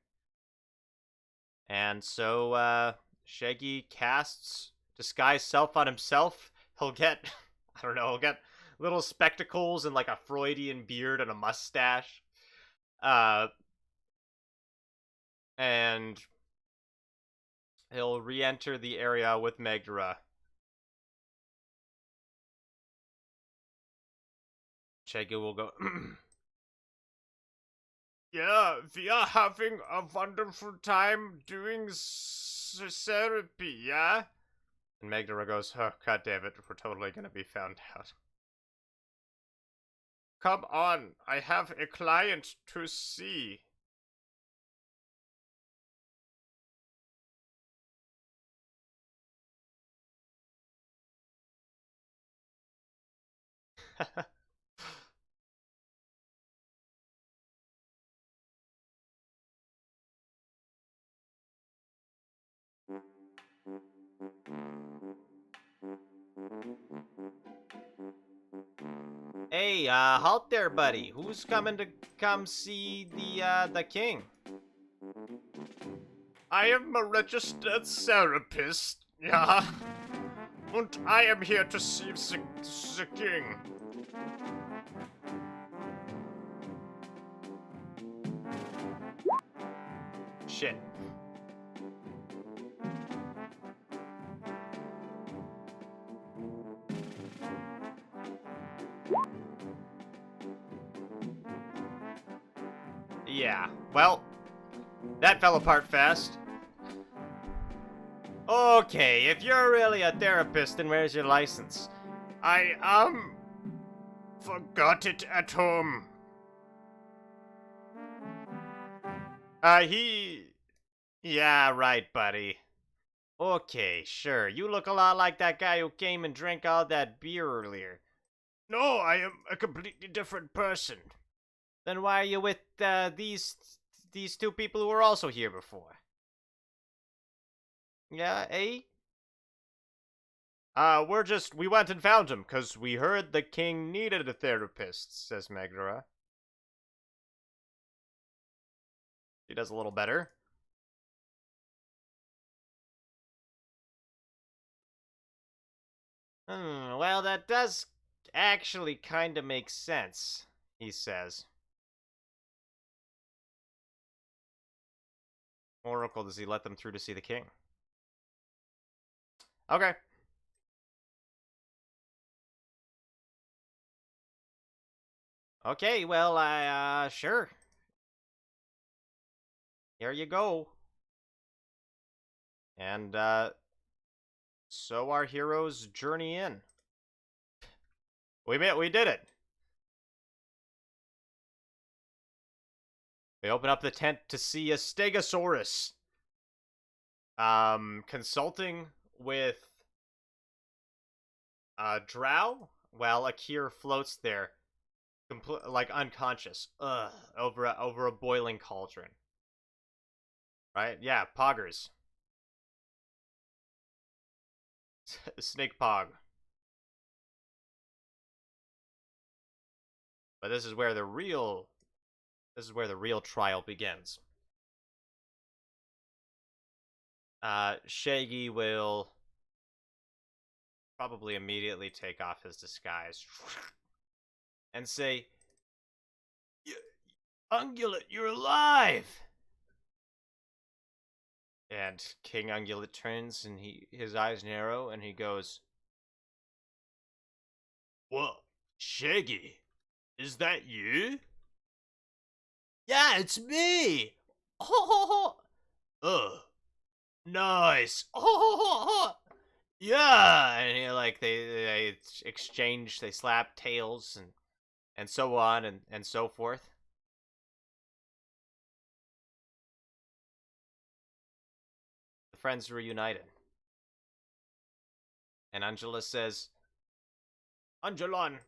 And so, Shaggy casts disguise self on himself. He'll get, I don't know, he'll get little spectacles and like a Freudian beard and a mustache. And he'll re-enter the area with Megdara. Shaggy will go, yeah, we are having a wonderful time doing therapy, yeah? And Megdara goes, oh, god damn it, we're totally gonna be found out. Come on, I have a client to see. Hey, halt there, buddy. Who's coming to come see the king? I am a registered therapist, yeah. And I am here to see the king. Shit. Yeah, well, that fell apart fast. Okay, if you're really a therapist, then where's your license? I, forgot it at home. Yeah, right, buddy. Okay, sure. You look a lot like that guy who came and drank all that beer earlier. No, I am a completely different person. Then why are you with these two people who were also here before? Yeah, eh? We went and found him, 'cause we heard the king needed a therapist, says Megdara. She does a little better. Well, that does actually kind of make sense, he says. Oracle, does he let them through to see the king? Okay. Okay, well, sure. Here you go. And, so our heroes journey in. We did it. We open up the tent to see a Stegosaurus. Consulting with Drow while Akir floats there, like unconscious, over a boiling cauldron. Right? Yeah, poggers. Snake Pog. But this is where the real trial begins. Shaggy will probably immediately take off his disguise and say, Ungulate, you're alive! And King Ungulate turns and his eyes narrow and he goes, What? Shaggy? Is that you? Yeah, it's me! Oh, Nice! Yeah! And they exchange, they slap tails and so on and so forth. The friends are reunited. And Angela says, Angelon,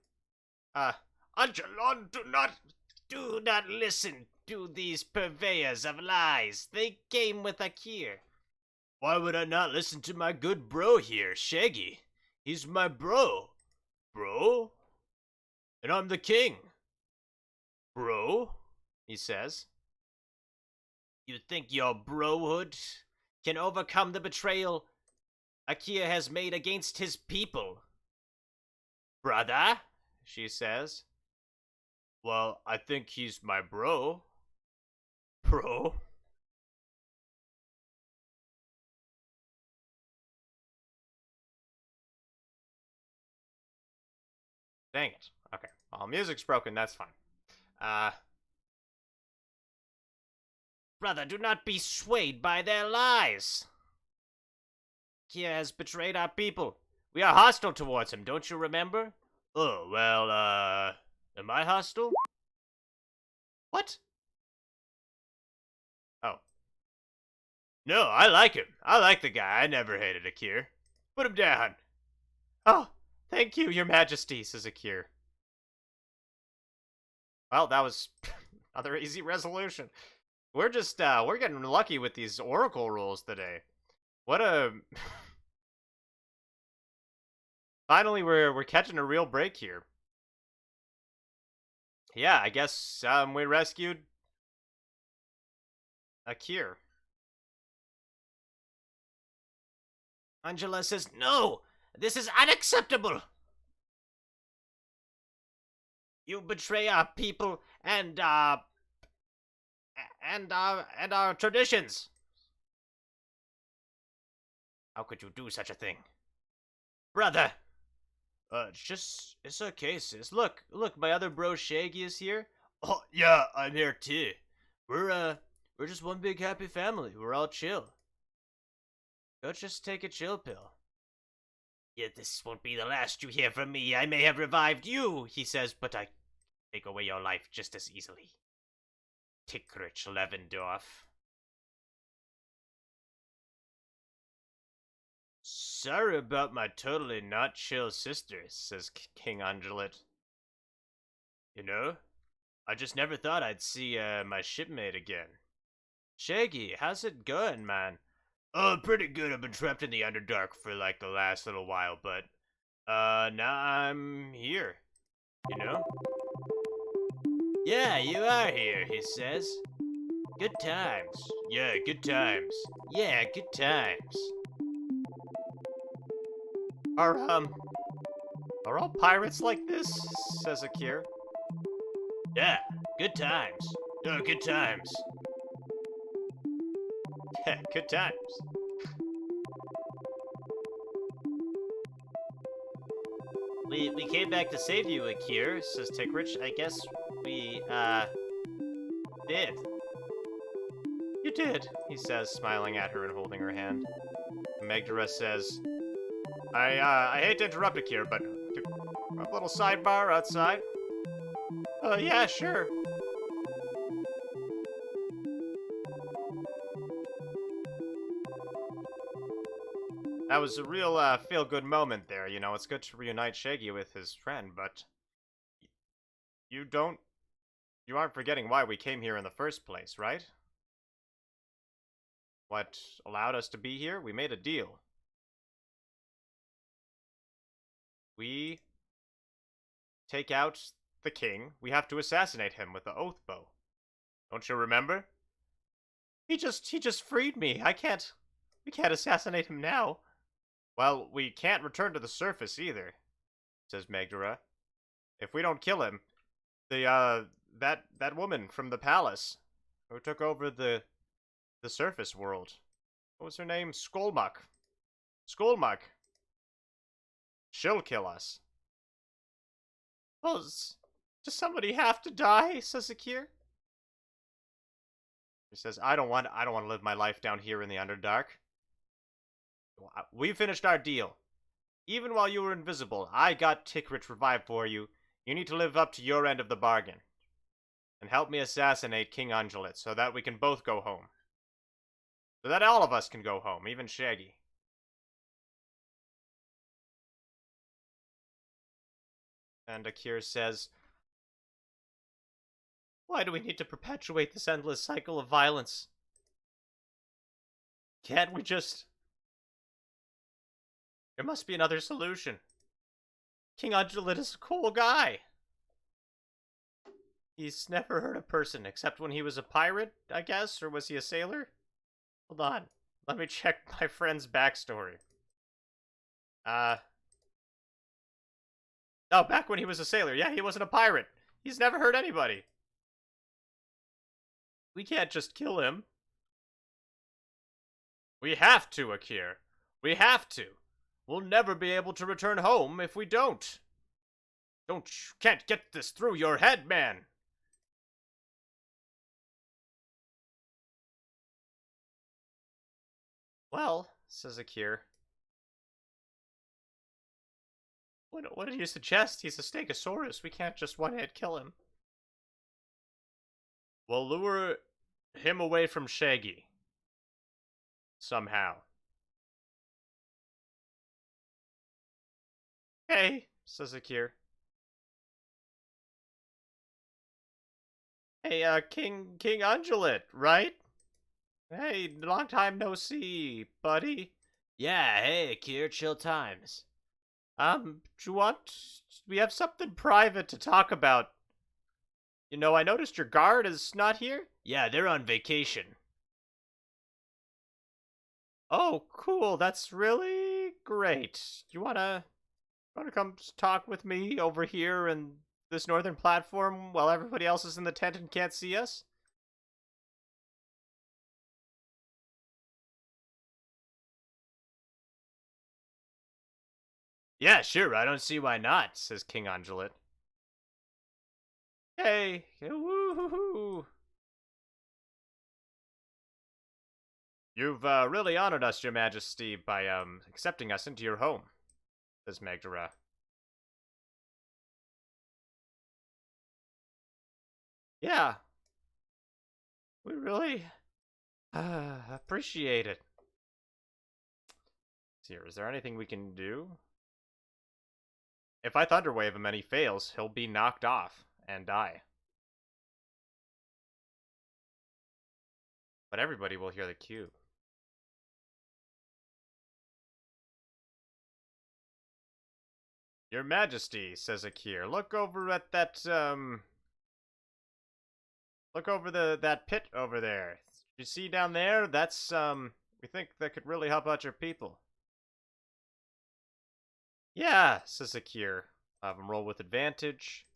Angelon, do not listen to these purveyors of lies. They came with Akir. Why would I not listen to my good bro here, Shaggy? He's my bro. Bro? And I'm the king. Bro? He says. You think your brohood can overcome the betrayal Akir has made against his people? Brother? She says. Well, I think he's my bro. Bro? Dang it. Okay. Well, music's broken, that's fine. Brother, do not be swayed by their lies. Kia has betrayed our people. We are hostile towards him, don't you remember? Oh, well, am I hostile? What? Oh. No, I like him. I like the guy. I never hated Akir. Put him down. Oh, thank you, your majesty, says Akir. Well, that was another easy resolution. We're just, we're getting lucky with these oracle rules today. What a... Finally, we're catching a real break here. Yeah, I guess, we rescued Akir. Angela says, no! This is unacceptable! You betray our people and our traditions. How could you do such a thing? Brother! It's okay, sis. Look, my other bro Shaggy is here. Oh, yeah, I'm here too. We're just one big happy family. We're all chill. Go just take a chill pill. Yeah, this won't be the last you hear from me. I may have revived you, he says, but I take away your life just as easily. Tickrich Levendorf. Sorry about my totally not chill sister, says King Undulate. You know, I just never thought I'd see my shipmate again. Shaggy, how's it going, man? Oh, pretty good. I've been trapped in the Underdark for like the last little while, but now I'm here. You know? Yeah, you are here, he says. Good times. Yeah, good times. Yeah, good times. Are all pirates like this? Says Akir. Yeah, good times. Yeah, good times. Yeah, good times. We came back to save you, Akir, says Tickrich. I guess we, did. You did, he says, smiling at her and holding her hand. Megdara says, I hate to interrupt Akir, but a little sidebar outside? Yeah, sure. That was a real, feel-good moment there, you know, it's good to reunite Shaggy with his friend, but... You aren't forgetting why we came here in the first place, right? What allowed us to be here? We made a deal. we take out the king, we have to assassinate him with the oath bow. Don't you remember? He just freed me. We can't assassinate him now. Well, we can't return to the surface either, says Megdara. If we don't kill him, that woman from the palace who took over the surface world. What was her name? Skolmuk. Skolmuk. She'll kill us. Well, does somebody have to die? Says Akir. He says, I don't want to live my life down here in the Underdark. We finished our deal. Even while you were invisible, I got Tikrit revived for you. You need to live up to your end of the bargain. And help me assassinate King Angelit so that we can both go home. So that all of us can go home, even Shaggy. And Akir says, why do we need to perpetuate this endless cycle of violence? Can't we just... There must be another solution. King Angelit is a cool guy. He's never hurt a person, except when he was a pirate, I guess? Or was he a sailor? Hold on. Let me check my friend's backstory. Oh, back when he was a sailor. Yeah, he wasn't a pirate. He's never hurt anybody. We can't just kill him. We have to, Akir. We have to. We'll never be able to return home if we don't. Can't get this through your head, man. Well, says Akir. What do you suggest? He's a Stegosaurus. We can't just one-hit kill him. We'll lure him away from Shaggy. Somehow. Hey, says Akir. Hey, King Angelit, right? Hey, long time no see, buddy. Yeah, hey, Akir, chill times. Do you want... We have something private to talk about. You know, I noticed your guard is not here. Yeah, they're on vacation. Oh, cool. That's really great. You wanna come talk with me over here in this northern platform while everybody else is in the tent and can't see us? Yeah, sure, I don't see why not, says King Angelit. Hey, woohoo! You've really honored us, Your Majesty, by accepting us into your home, says Megdara. Yeah, we really appreciate it. Here, is there anything we can do? If I Thunderwave him and he fails, he'll be knocked off and die. But everybody will hear the cue. Your Majesty, says Akir, look over at that, look over that pit over there. You see down there? That's, we think that could really help out your people. Yeah, says Akir. I'll have him roll with advantage.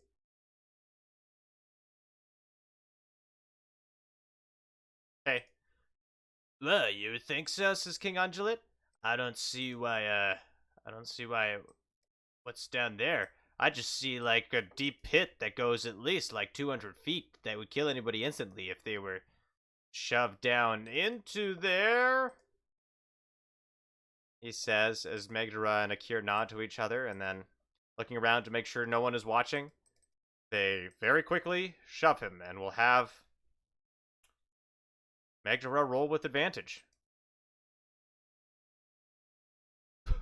Okay. Well, you think so, says King Angelit? I don't see why, what's down there? I just see, like, a deep pit that goes at least, like, 200 feet that would kill anybody instantly if they were shoved down into there. He says, as Megdara and Akir nod to each other, and then, looking around to make sure no one is watching, they very quickly shove him, and will have Megdara roll with advantage.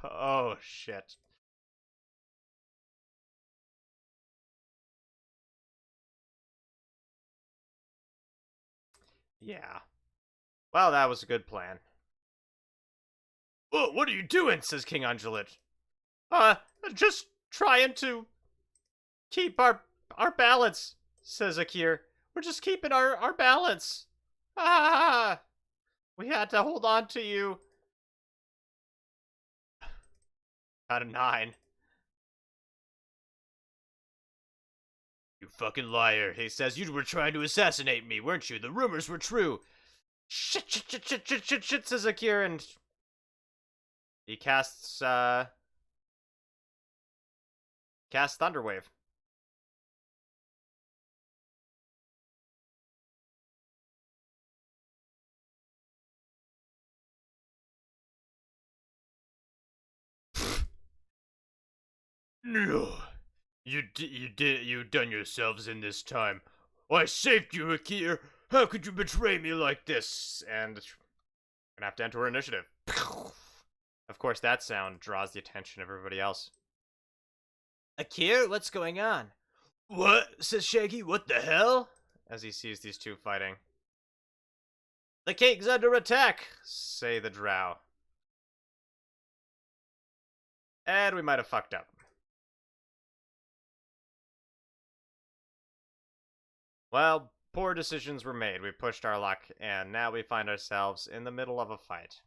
Oh, shit. Yeah. Well, that was a good plan. Whoa, what are you doing? Says King Angelit. Just trying to keep our balance, says Akir. We're just keeping our balance. Ah, we had to hold on to you. Out of 9. You fucking liar, he says. You were trying to assassinate me, weren't you? The rumors were true. Shit, says Akir, and he casts Thunderwave. No, you done yourselves in this time. I saved you, Akir. How could you betray me like this? And gonna have to enter her initiative. Of course, that sound draws the attention of everybody else. Akir, what's going on? What? Says Shaggy. What the hell? As he sees these two fighting. The king's under attack, say the drow. And we might have fucked up. Well, poor decisions were made. We pushed our luck, and now we find ourselves in the middle of a fight.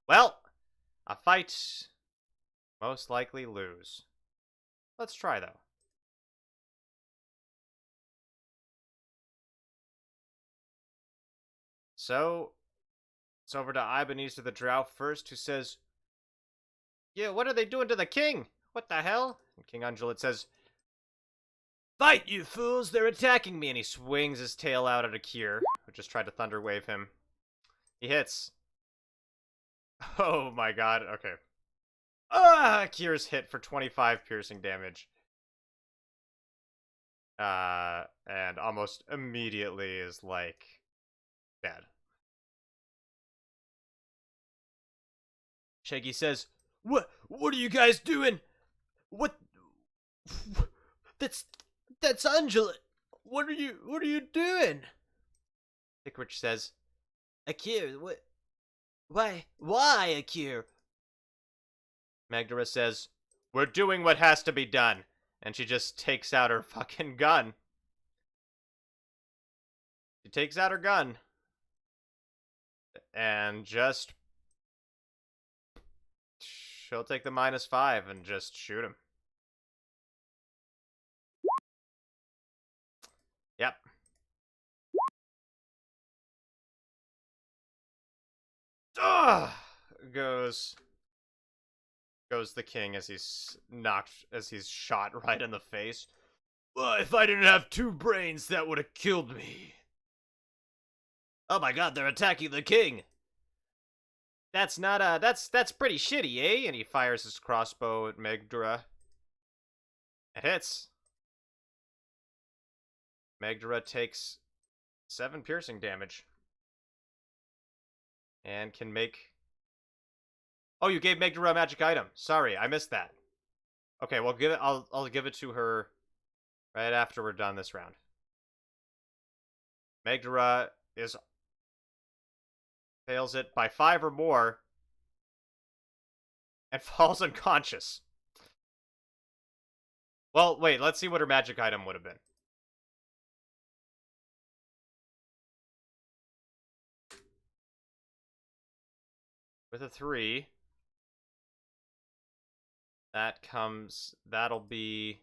Well, a fight most likely lose. Let's try, though. So, it's over to Ebenezer the Drow first, who says, yeah, what are they doing to the king? What the hell? And King Undulate says, fight, you fools! They're attacking me! And he swings his tail out at Akir, who just tried to Thunder Wave him. He hits. Oh my god, okay. Akir's hit for 25 piercing damage. And almost immediately is, like, dead. Shaggy says, What are you guys doing? What? That's Undulate. What are you doing? Hickrich says, Akir, what? Why, Akir? Magdara says, we're doing what has to be done. And she just takes out her fucking gun. She takes out her gun. And just... she'll take the -5 and just shoot him. Yep. Goes the king as he's shot right in the face. Well, if I didn't have 2 brains, that would have killed me. Oh my god, they're attacking the king. That's not, that's pretty shitty, eh? And he fires his crossbow at Megdra. It hits. Megdra takes 7 piercing damage. And can make... Oh, you gave Megdra a magic item. Sorry, I missed that. Okay, well, I'll give it to her right after we're done this round. Megdra fails it by 5 or more and falls unconscious. Well, wait, let's see what her magic item would have been. With a 3, that'll be...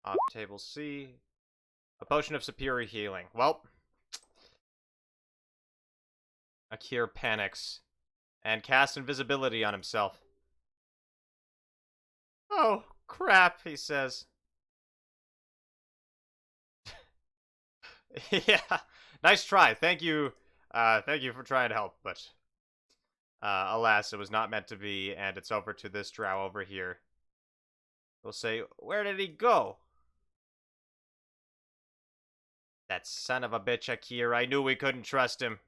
off table C. A potion of superior healing. Well, Akir panics and casts invisibility on himself. Oh, crap, he says. Yeah, nice try. Thank you for trying to help, but alas, it was not meant to be, and it's over to this drow over here. We'll say, where did he go? That son of a bitch, Akir. I knew we couldn't trust him.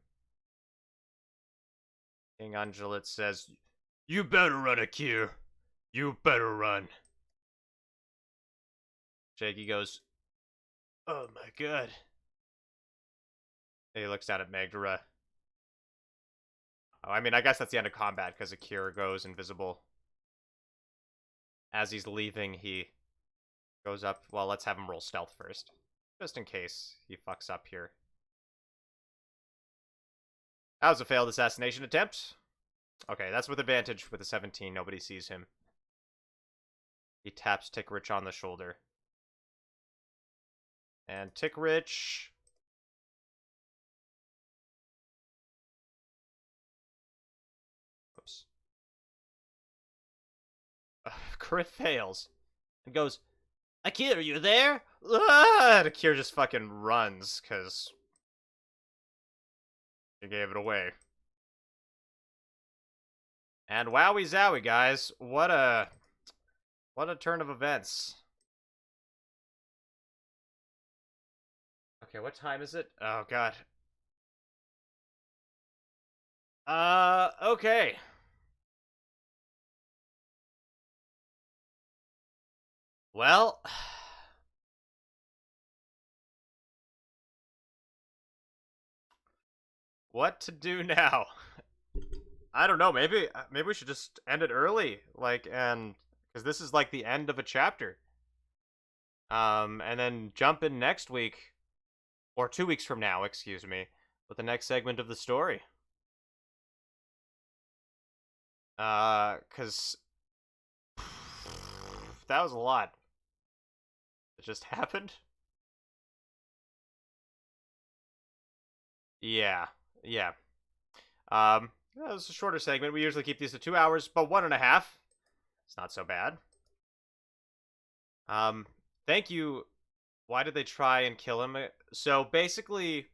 King Undulate says, you better run, Akir. You better run. Shaggy goes, oh my god. He looks out at Megdra. Oh, I mean, I guess that's the end of combat because Akira goes invisible. As he's leaving, he goes up. Well, let's have him roll stealth first, just in case he fucks up here. That was a failed assassination attempt. Okay, that's with advantage with a 17. Nobody sees him. He taps Tick Rich on the shoulder. And Tick Rich... Oops. Crit fails. And goes, Akira, you there? ah! And Akira just fucking runs, because... he gave it away. And wowie zowie, guys. What a turn of events. Okay, what time is it? Oh, God. Okay. Well... what to do now? I don't know. Maybe we should just end it early, like, and because this is like the end of a chapter. And then jump in next week or 2 weeks from now, excuse me, with the next segment of the story. Because that was a lot. It just happened. Yeah, yeah. That was a shorter segment. We usually keep these to 2 hours, but 1.5. It's not so bad. Thank you. Why did they try and kill him? So basically,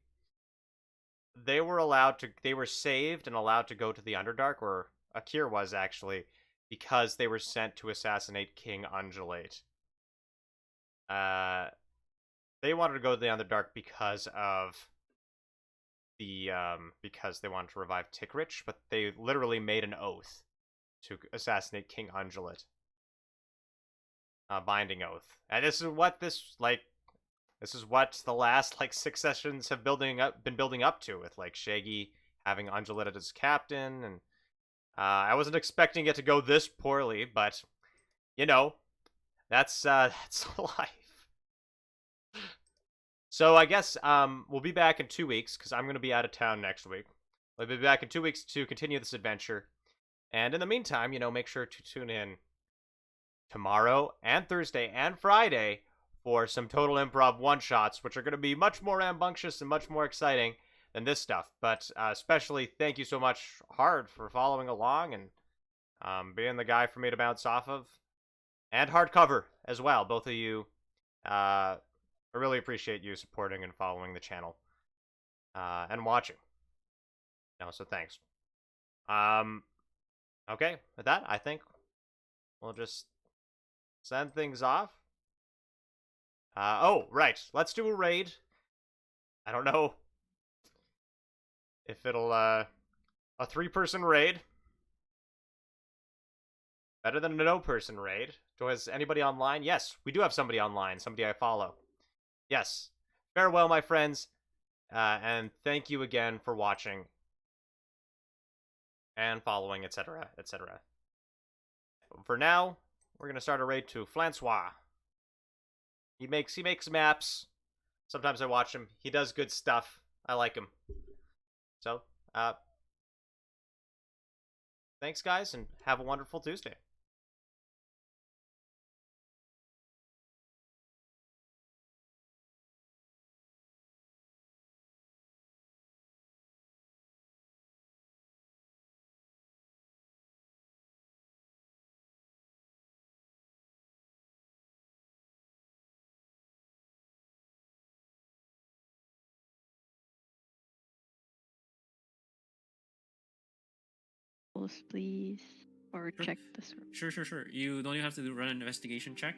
they were saved and allowed to go to the Underdark, or Akir was actually, because they were sent to assassinate King Undulate. They wanted to go to the Underdark because of because they wanted to revive Tickrich, but they literally made an oath to assassinate King Undulate. A binding oath. And this is what the last like 6 sessions have been building up to, with like Shaggy having Undulate as captain, and I wasn't expecting it to go this poorly, but you know, that's life. So I guess we'll be back in 2 weeks because I'm gonna be out of town next week. We'll be back in 2 weeks to continue this adventure, and in the meantime, make sure to tune in tomorrow and Thursday and Friday for some Total Improv one-shots, which are going to be much more rambunctious and much more exciting than this stuff. But especially thank you so much, Hard, for following along and being the guy for me to bounce off of. And Hardcover as well. Both of you, I really appreciate you supporting and following the channel and watching. So thanks. Okay, with that, I think we'll just send things off. Oh, right. Let's do a raid. I don't know if it'll, a 3-person raid. Better than a no-person raid. Is anybody online? Yes, we do have somebody online. Somebody I follow. Yes. Farewell, my friends. And thank you again for watching. And following, etc., etc. For now, we're going to start a raid to Francois. He makes maps. Sometimes I watch him. He does good stuff. I like him. So, thanks, guys, and have a wonderful Tuesday. Please, or Sure. check this. Sure. You don't even have to run an investigation check.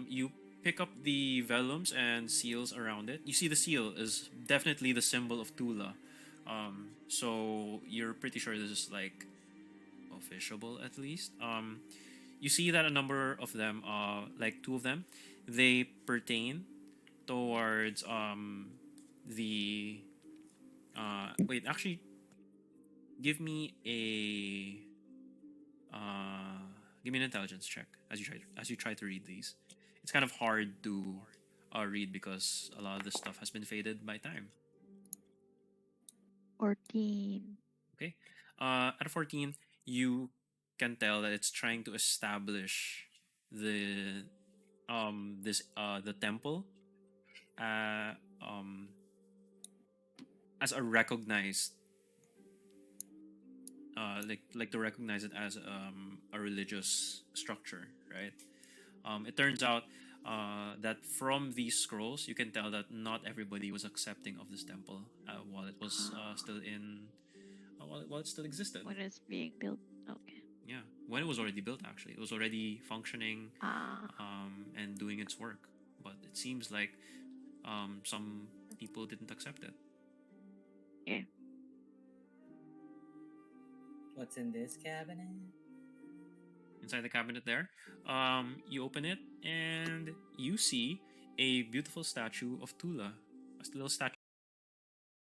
You pick up the vellums and seals around it. You see the seal is definitely the symbol of Tula. So you're pretty sure this is like officiable at least. You see that a number of them, like 2 of them, they pertain towards the wait, actually Give me a give me an intelligence check as you try to read these. It's kind of hard to read because a lot of this stuff has been faded by time. 14. Okay, at 14, you can tell that it's trying to establish the the temple uh, um, as a recognized like to recognize it as a religious structure, right? It turns out that from these scrolls, you can tell that not everybody was accepting of this temple while it was still in while it still existed. When it's being built. Okay. Yeah, when it was already built, actually, it was already functioning Ah. and doing its work. But it seems like some people didn't accept it. Yeah. What's in this cabinet? Inside the cabinet there, you open it and you see a beautiful statue of Tula, a little statue